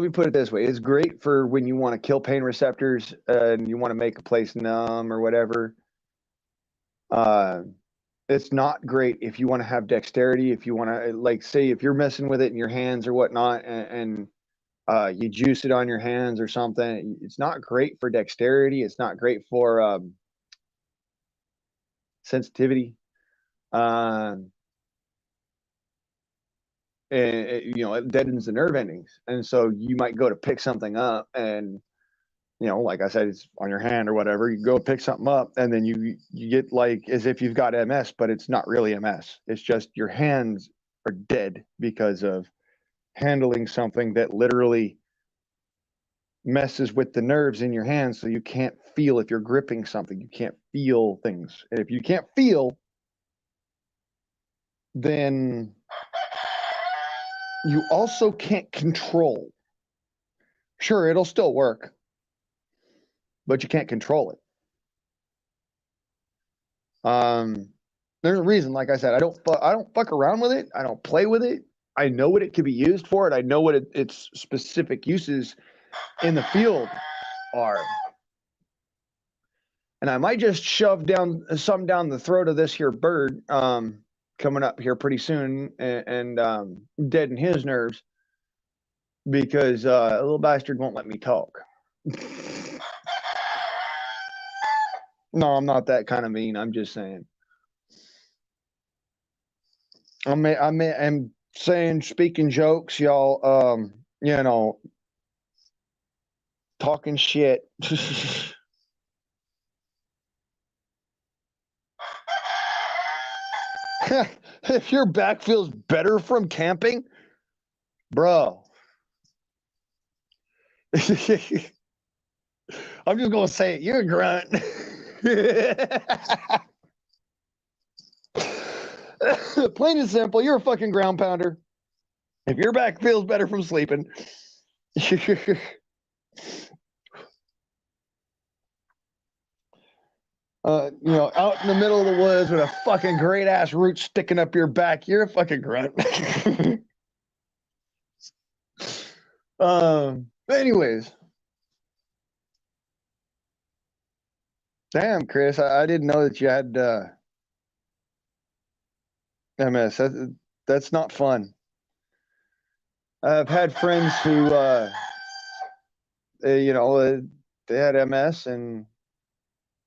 me put it this way: it's great for when you want to kill pain receptors and you want to make a place numb or whatever. It's not great if you want to have dexterity. If you want to, like, say, if you're messing with it in your hands or whatnot, and you juice it on your hands or something, it's not great for dexterity. It's not great for sensitivity. And it deadens the nerve endings, and so you might go to pick something up, and like I said, it's on your hand or whatever. You go pick something up, and then you get like as if you've got MS, but it's not really MS. It's just your hands are dead because of handling something that literally messes with the nerves in your hands, so you can't feel if you're gripping something. You can't feel things, and if you can't feel, then you also can't control. Sure, it'll still work, but you can't control it. There's a reason, like I said, I don't fuck around with it. I don't play with it. I know what it could be used for, and I know what its specific uses in the field are. And I might just shove some down the throat of this here bird coming up here pretty soon and deaden his nerves because a little bastard won't let me talk. No, I'm not that kind of mean. I'm just saying. I'm saying, speaking jokes, y'all, you know, talking shit. If your back feels better from camping, bro. I'm just gonna say it. You're a grunt. Plain and simple, you're a fucking ground pounder. If your back feels better from sleeping, you know, out in the middle of the woods with a fucking great ass root sticking up your back, you're a fucking grunt. Anyways, damn, Chris, I didn't know that you had MS. That's not fun. I've had friends who, you know, they had MS, and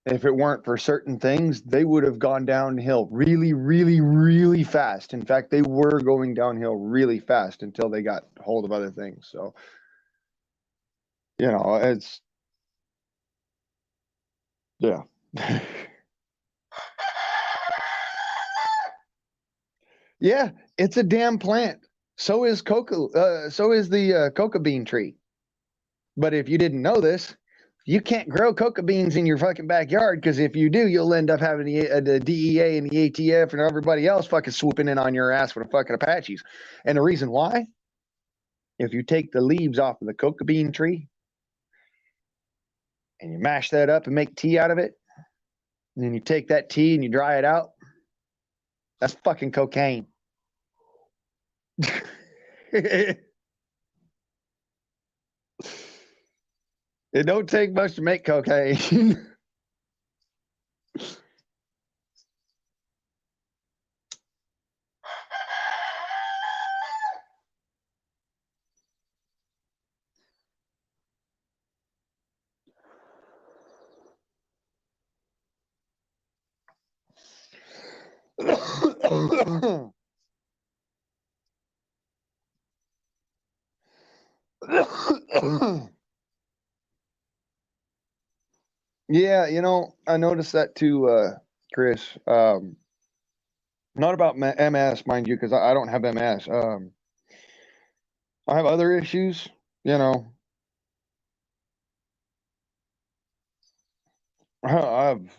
if it weren't for certain things, they would have gone downhill really, really, really fast. In fact, they were going downhill really fast until they got hold of other things. So, you know, it's, yeah. Yeah, it's a damn plant. So is coca. So is the coca bean tree. But if you didn't know this, you can't grow coca beans in your fucking backyard because if you do, you'll end up having the DEA and the ATF and everybody else fucking swooping in on your ass with a fucking Apaches. And the reason why, if you take the leaves off of the coca bean tree and you mash that up and make tea out of it, and then you take that tea and you dry it out, that's fucking cocaine. It don't take much to make cocaine. Yeah, you know, I noticed that too, Chris. Not about MS, mind you, because I don't have MS. I have other issues, you know. I've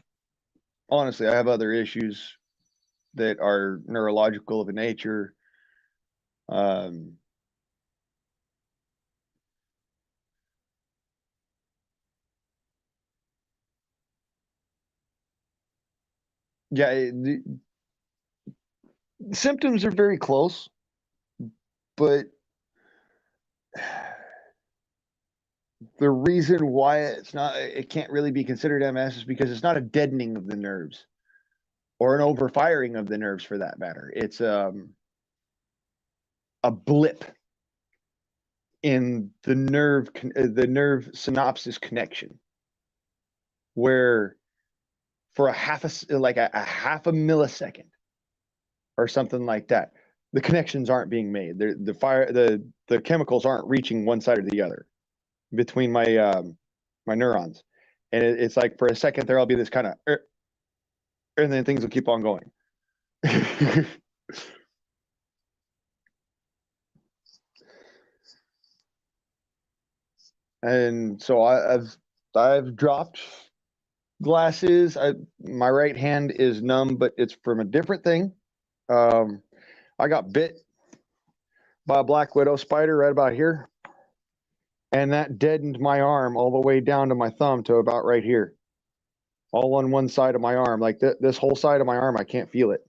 honestly, I have other issues that are neurological of a nature. Um, yeah, the symptoms are very close, but the reason why it can't really be considered MS is because it's not a deadening of the nerves or an overfiring of the nerves for that matter. It's a blip in the nerve synapses connection where for a half a millisecond or something like that, the connections aren't being made. The chemicals aren't reaching one side or the other between my neurons, and it's like for a second there'll be this kind of, and then things will keep on going. And so I've dropped glasses. My right hand is numb, but it's from a different thing. I got bit by a black widow spider right about here, and that deadened my arm all the way down to my thumb to about right here, all on one side of my arm. Like this whole side of my arm, I can't feel it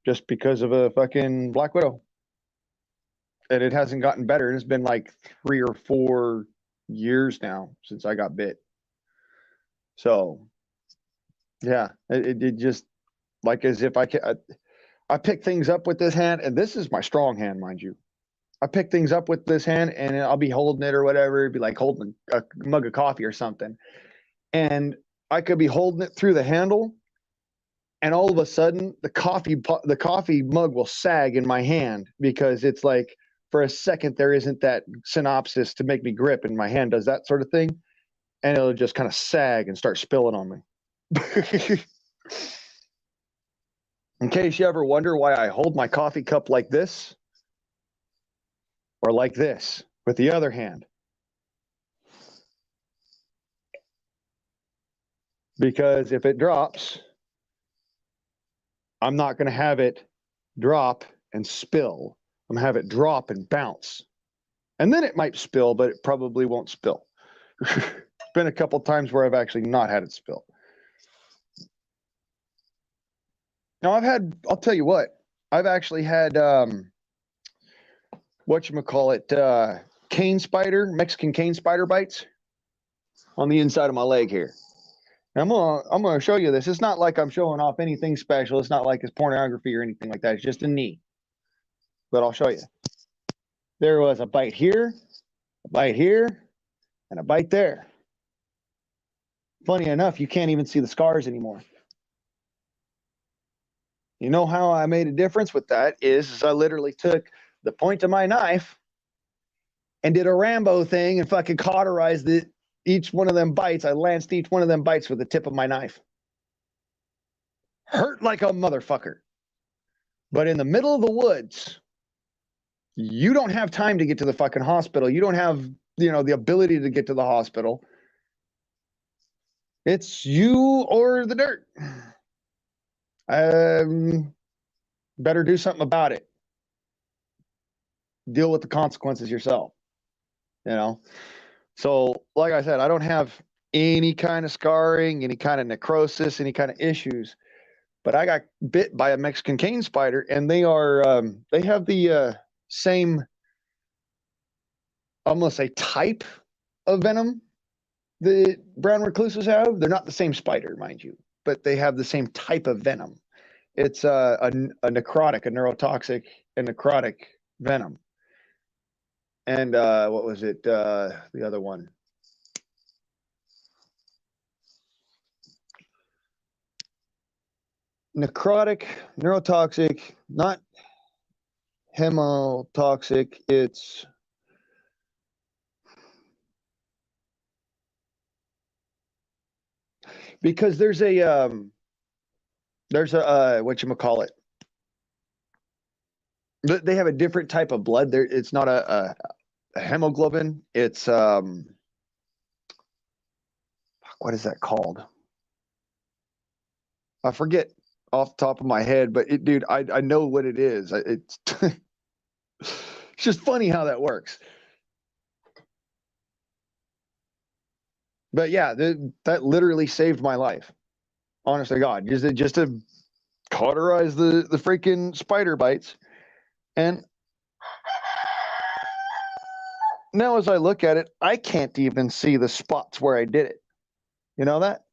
just because of a fucking black widow. And it hasn't gotten better. It's been like 3 or 4 years now since I got bit. So Yeah, it just like as if I pick things up with this hand, and this is my strong hand, mind you. I pick things up with this hand, and I'll be holding it or whatever. It'd be like holding a mug of coffee or something, and I could be holding it through the handle, and all of a sudden the coffee mug will sag in my hand because it's like for a second there isn't that synopsis to make me grip, and my hand does that sort of thing, and it'll just kind of sag and start spilling on me. In case you ever wonder why I hold my coffee cup like this or like this with the other hand, because if it drops, I'm not going to have it drop and spill. I'm going to have it drop and bounce. And then it might spill, but it probably won't spill. It's been a couple times where I've actually not had it spill. Now I'll tell you what, I've actually had, Mexican cane spider bites on the inside of my leg here. And I'm gonna show you this. It's not like I'm showing off anything special. It's not like it's pornography or anything like that. It's just a knee. But I'll show you. There was a bite here, and a bite there. Funny enough, you can't even see the scars anymore. You know how I made a difference with that is I literally took the point of my knife and did a Rambo thing and fucking cauterized each one of them bites. I lanced each one of them bites with the tip of my knife. Hurt like a motherfucker. But in the middle of the woods, you don't have time to get to the fucking hospital. You don't have, the ability to get to the hospital. It's you or the dirt. Better do something about it. Deal with the consequences yourself. So like I said, I don't have any kind of scarring, any kind of necrosis, any kind of issues, but I got bit by a Mexican cane spider, and they have the same, I'm gonna say, type of venom that brown recluses have. They're not the same spider, mind you, but they have the same type of venom. It's a necrotic, a neurotoxic and necrotic venom. And what was it? The other one. Necrotic, neurotoxic, not hemotoxic. It's because there's a whatchamacallit. They have a different type of blood. There, it's not a hemoglobin. It's what is that called? I forget off the top of my head, but dude, I know what it is. It's it's just funny how that works. But yeah, that literally saved my life. Honest to God, just to cauterize the freaking spider bites. And now as I look at it, I can't even see the spots where I did it. You know that?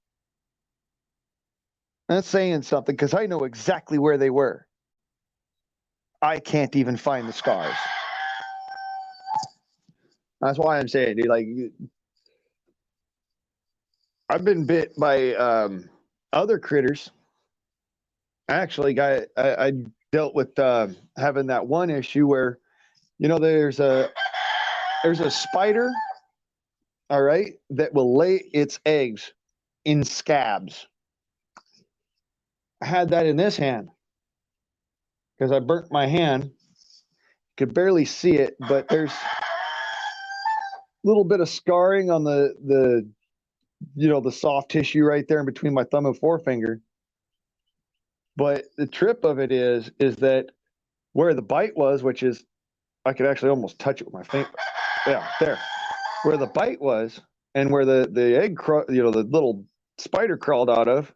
That's saying something, because I know exactly where they were. I can't even find the scars. That's why I'm saying, dude, like, I've been bit by other critters. Actually, I dealt with having that one issue where, there's a spider, all right, that will lay its eggs in scabs. I had that in this hand because I burnt my hand. Could barely see it, but there's a little bit of scarring on the soft tissue right there in between my thumb and forefinger. But the trip of it is that where the bite was, which is, I could actually almost touch it with my finger. Yeah, there. Where the bite was and where the egg, the little spider crawled out of,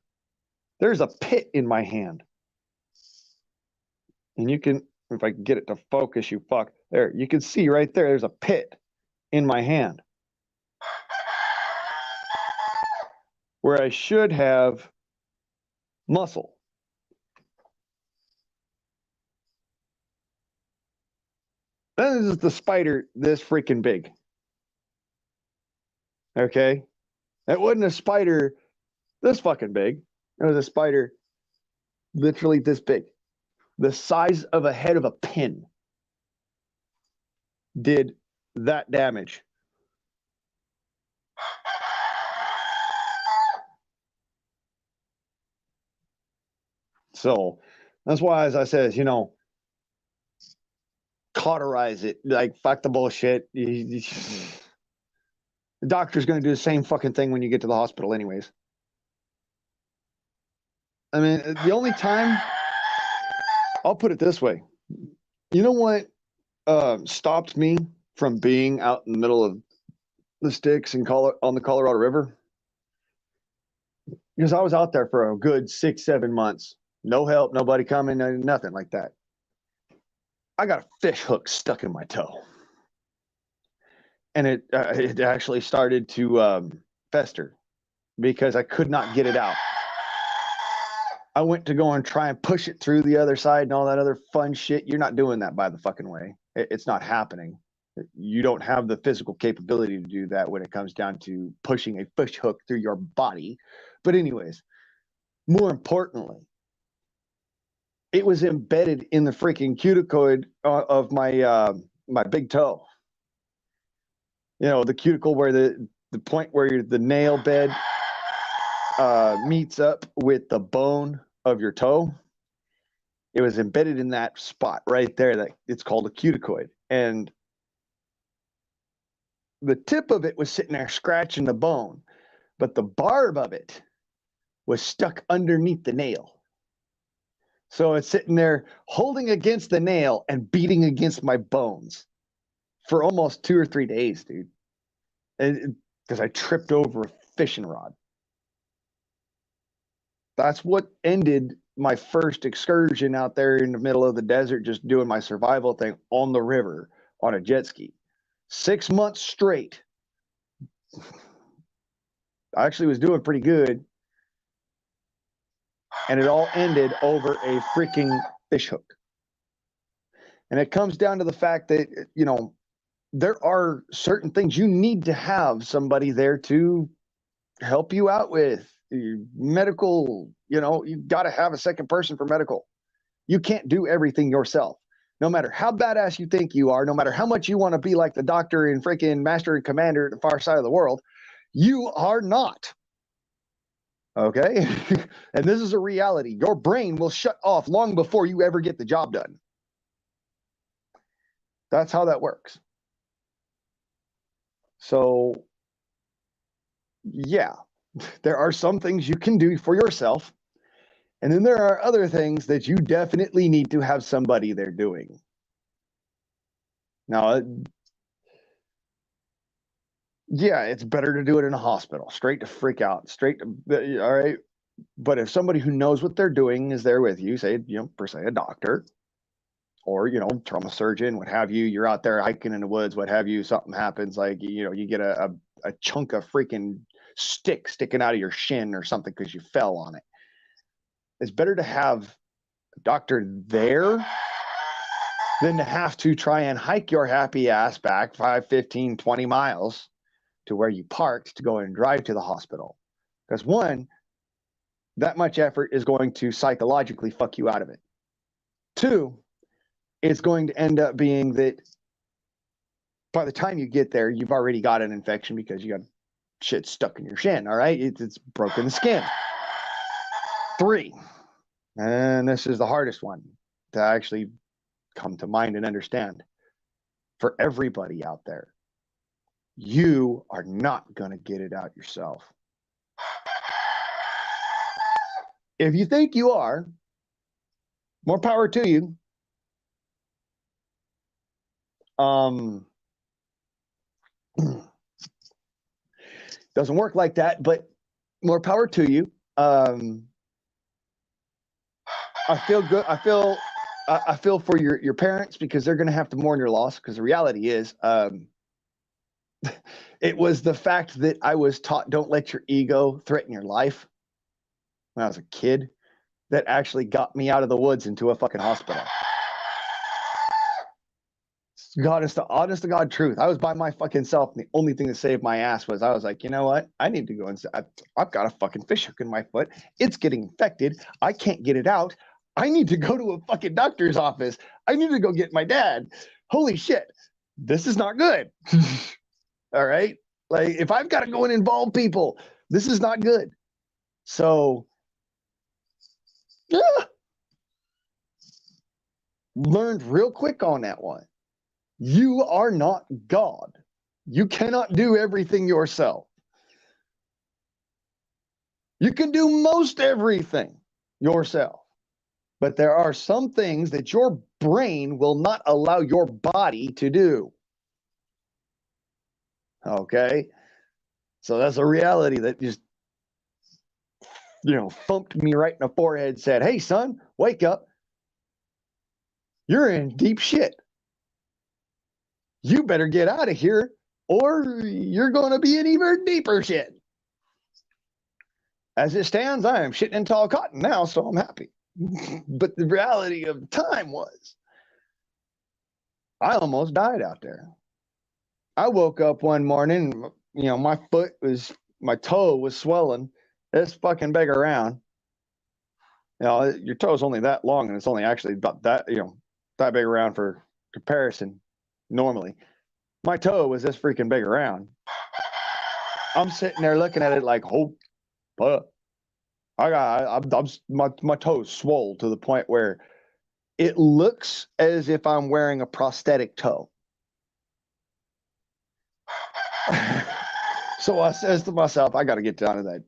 there's a pit in my hand. And you can, if I can get it to focus, there, you can see right there, there's a pit in my hand. Where I should have muscle. Then this is the spider this freaking big. Okay? It wasn't a spider this fucking big. It was a spider literally this big. The size of a head of a pin did that damage. So that's why, as I says, cauterize it. Like, fuck the bullshit. The doctor's going to do the same fucking thing when you get to the hospital, anyways. I mean, the only time, I'll put it this way. You know what stopped me from being out in the middle of the sticks on the Colorado River? Because I was out there for a good 6-7 months. No help, nobody coming, nothing like that. I got a fish hook stuck in my toe. And it actually started to fester because I could not get it out. I went to go and try and push it through the other side and all that other fun shit. You're not doing that by the fucking way. It's not happening. You don't have the physical capability to do that when it comes down to pushing a fish hook through your body. But anyways, more importantly, it was embedded in the freaking cuticoid of my big toe. The cuticle where the point where the nail bed meets up with the bone of your toe. It was embedded in that spot right there. That it's called a cuticoid, and the tip of it was sitting there scratching the bone, but the barb of it was stuck underneath the nail. So it's sitting there holding against the nail and beating against my bones for almost 2 or 3 days, dude. Because I tripped over a fishing rod. That's what ended my first excursion out there in the middle of the desert, just doing my survival thing on the river on a jet ski. 6 months straight. I actually was doing pretty good. And it all ended over a freaking fish hook. And it comes down to the fact that, there are certain things you need to have somebody there to help you out with. Medical, you've got to have a second person for medical. You can't do everything yourself. No matter how badass you think you are, no matter how much you want to be like the doctor and freaking master and commander at the far side of the world, you are not. Okay? And this is a reality. Your brain will shut off long before you ever get the job done. That's how that works. So, yeah, there are some things you can do for yourself. And then there are other things that you definitely need to have somebody there doing. Now, yeah, it's better to do it in a hospital, straight to freak out, all right. But if somebody who knows what they're doing is there with you, say, per se, a doctor or, trauma surgeon, what have you, you're out there hiking in the woods, what have you, something happens, like, you get a chunk of freaking stick sticking out of your shin or something because you fell on it. It's better to have a doctor there than to have to try and hike your happy ass back 5, 15, 20 miles to where you parked to go and drive to the hospital. Because one, that much effort is going to psychologically fuck you out of it. Two, it's going to end up being that by the time you get there, you've already got an infection because you got shit stuck in your shin, all right? It's broken the skin. 3, and this is the hardest one to actually come to mind and understand. For everybody out there, you are not going to get it out yourself. If you think you are, more power to you. Doesn't work like that, but more power to you. I feel good. I feel for your parents because they're going to have to mourn your loss, because the reality is, it was the fact that I was taught don't let your ego threaten your life when I was a kid. that actually got me out of the woods into a fucking hospital. Honest to God truth. I was by my fucking self, and the only thing that saved my ass was I was like, you know what? I need to go inside. I've got a fucking fish hook in my foot. It's getting infected. I can't get it out. I need to go to a fucking doctor's office. I need to go get my dad. Holy shit. This is not good. All right. Like, if I've got to go and involve people, this is not good. So, yeah. Learned real quick on that one. You are not God. You cannot do everything yourself. You can do most everything yourself. But there are some things that your brain will not allow your body to do. Okay? So that's a reality that just, thumped me right in the forehead, said, hey, son, wake up. You're in deep shit. You better get out of here or you're going to be in even deeper shit. As it stands, I am shitting in tall cotton now, so I'm happy. But the reality of time was, I almost died out there. I woke up one morning, my toe was swelling. This fucking big around. Your toe's only that long, and it's only actually about that, that big around for comparison normally. My toe was this freaking big around. I'm sitting there looking at it like, oh, fuck. My toe's swole to the point where it looks as if I'm wearing a prosthetic toe. So I says to myself, I got to get down to that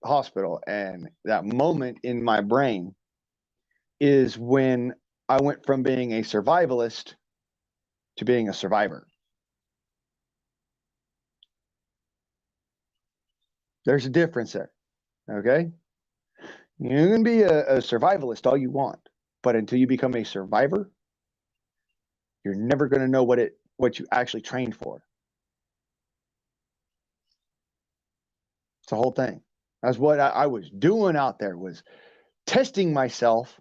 hospital. And that moment in my brain is when I went from being a survivalist to being a survivor. There's a difference there. Okay? You can be a survivalist all you want, but until you become a survivor, you're never going to know what you actually trained for. It's the whole thing. That's what I was doing out there, was testing myself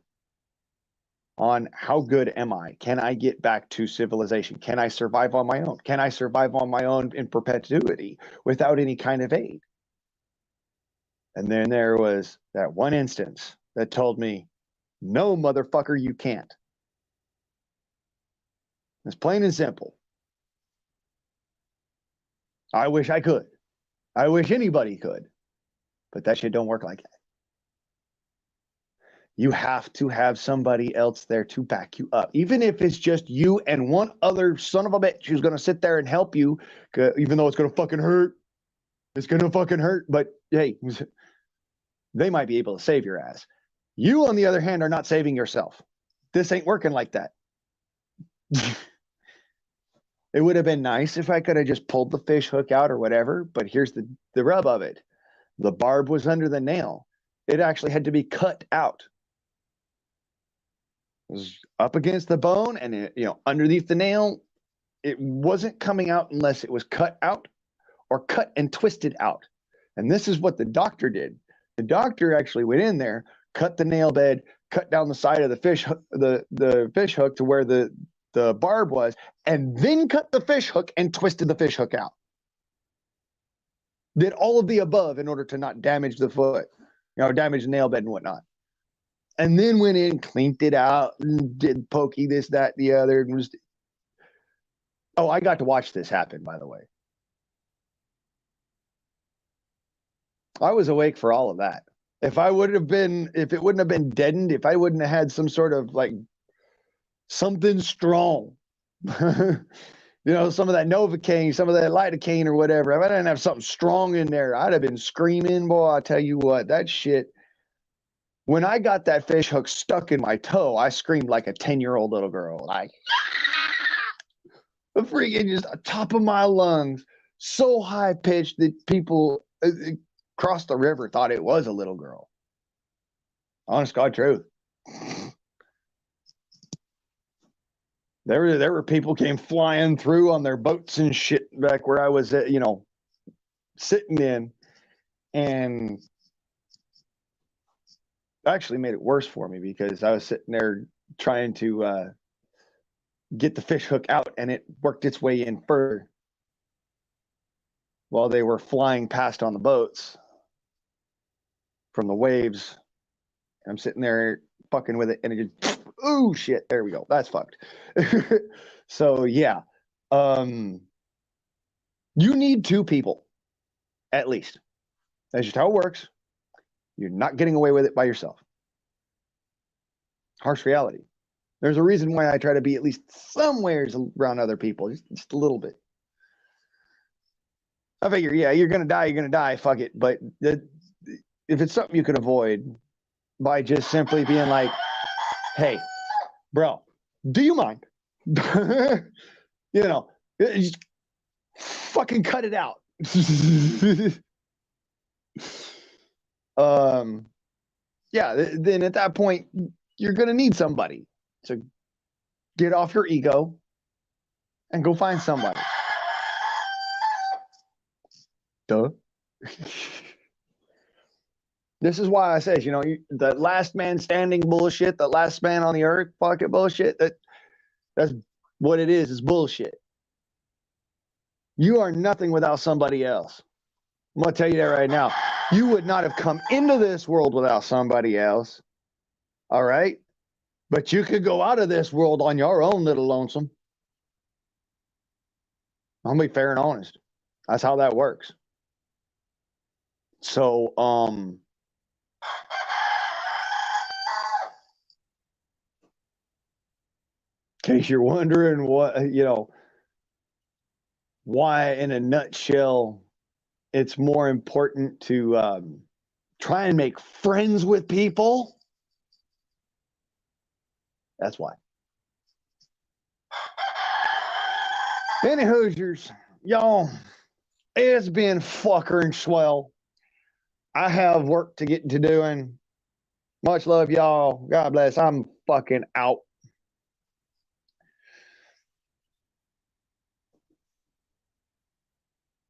on how good am I? Can I get back to civilization? Can I survive on my own? Can I survive on my own in perpetuity without any kind of aid? And then there was that one instance that told me, no, motherfucker, you can't. It's plain and simple. I wish I could. I wish anybody could. But that shit don't work like that. You have to have somebody else there to back you up. Even if it's just you and one other son of a bitch who's going to sit there and help you, even though it's going to fucking hurt. It's going to fucking hurt. But hey, they might be able to save your ass. You, on the other hand, are not saving yourself. This ain't working like that. It would have been nice if I could have just pulled the fish hook out or whatever. But here's the rub of it. The barb was under the nail. It actually had to be cut out. It was up against the bone, and it, underneath the nail, it wasn't coming out unless it was cut out or cut and twisted out. And this is what the doctor did. The doctor actually went in there, cut the nail bed, cut down the side of the fish hook to where the barb was, and then cut the fish hook and twisted the fish hook out. Did all of the above in order to not damage the foot, damage the nail bed and whatnot. And then went in, cleaned it out, and did pokey, this, that, the other. And oh, I got to watch this happen, by the way. I was awake for all of that. If it wouldn't have been deadened, if I wouldn't have had some sort of like something strong, some of that Novocaine, some of that lidocaine or whatever, if I didn't have something strong in there, I'd have been screaming. Boy, I tell you what, that shit. When I got that fish hook stuck in my toe, I screamed like a 10-year-old little girl, like the freaking just top of my lungs, so high pitched that people across the river thought it was a little girl. Honest God truth. There were people came flying through on their boats and shit back where I was at, sitting in, and actually made it worse for me because I was sitting there trying to get the fish hook out, and it worked its way in further while they were flying past on the boats from the waves. I'm sitting there fucking with it, and it just, oh shit, there we go. That's fucked. So yeah, you need two people at least. That's just how it works. You're not getting away with it by yourself. Harsh reality. There's a reason why I try to be at least somewheres around other people, just a little bit. I figure, yeah, you're gonna die. Fuck it. But if it's something you can avoid by just simply being like, "Hey, bro, do you mind?" You know, just fucking cut it out. Yeah. Then at that point, you're gonna need somebody. So get off your ego and go find somebody. Duh. This is why I say, the last man standing bullshit, the last man on the earth fucking bullshit, that's what it is bullshit. You are nothing without somebody else. I'm going to tell you that right now. You would not have come into this world without somebody else. All right? But you could go out of this world on your own, little lonesome. I'm going to be fair and honest. That's how that works. So, in case you're wondering why in a nutshell, it's more important to try and make friends with people. That's why. Any Hoosiers, y'all, it's been fucking swell. I have work to get to doing. Much love, y'all. God bless. I'm fucking out.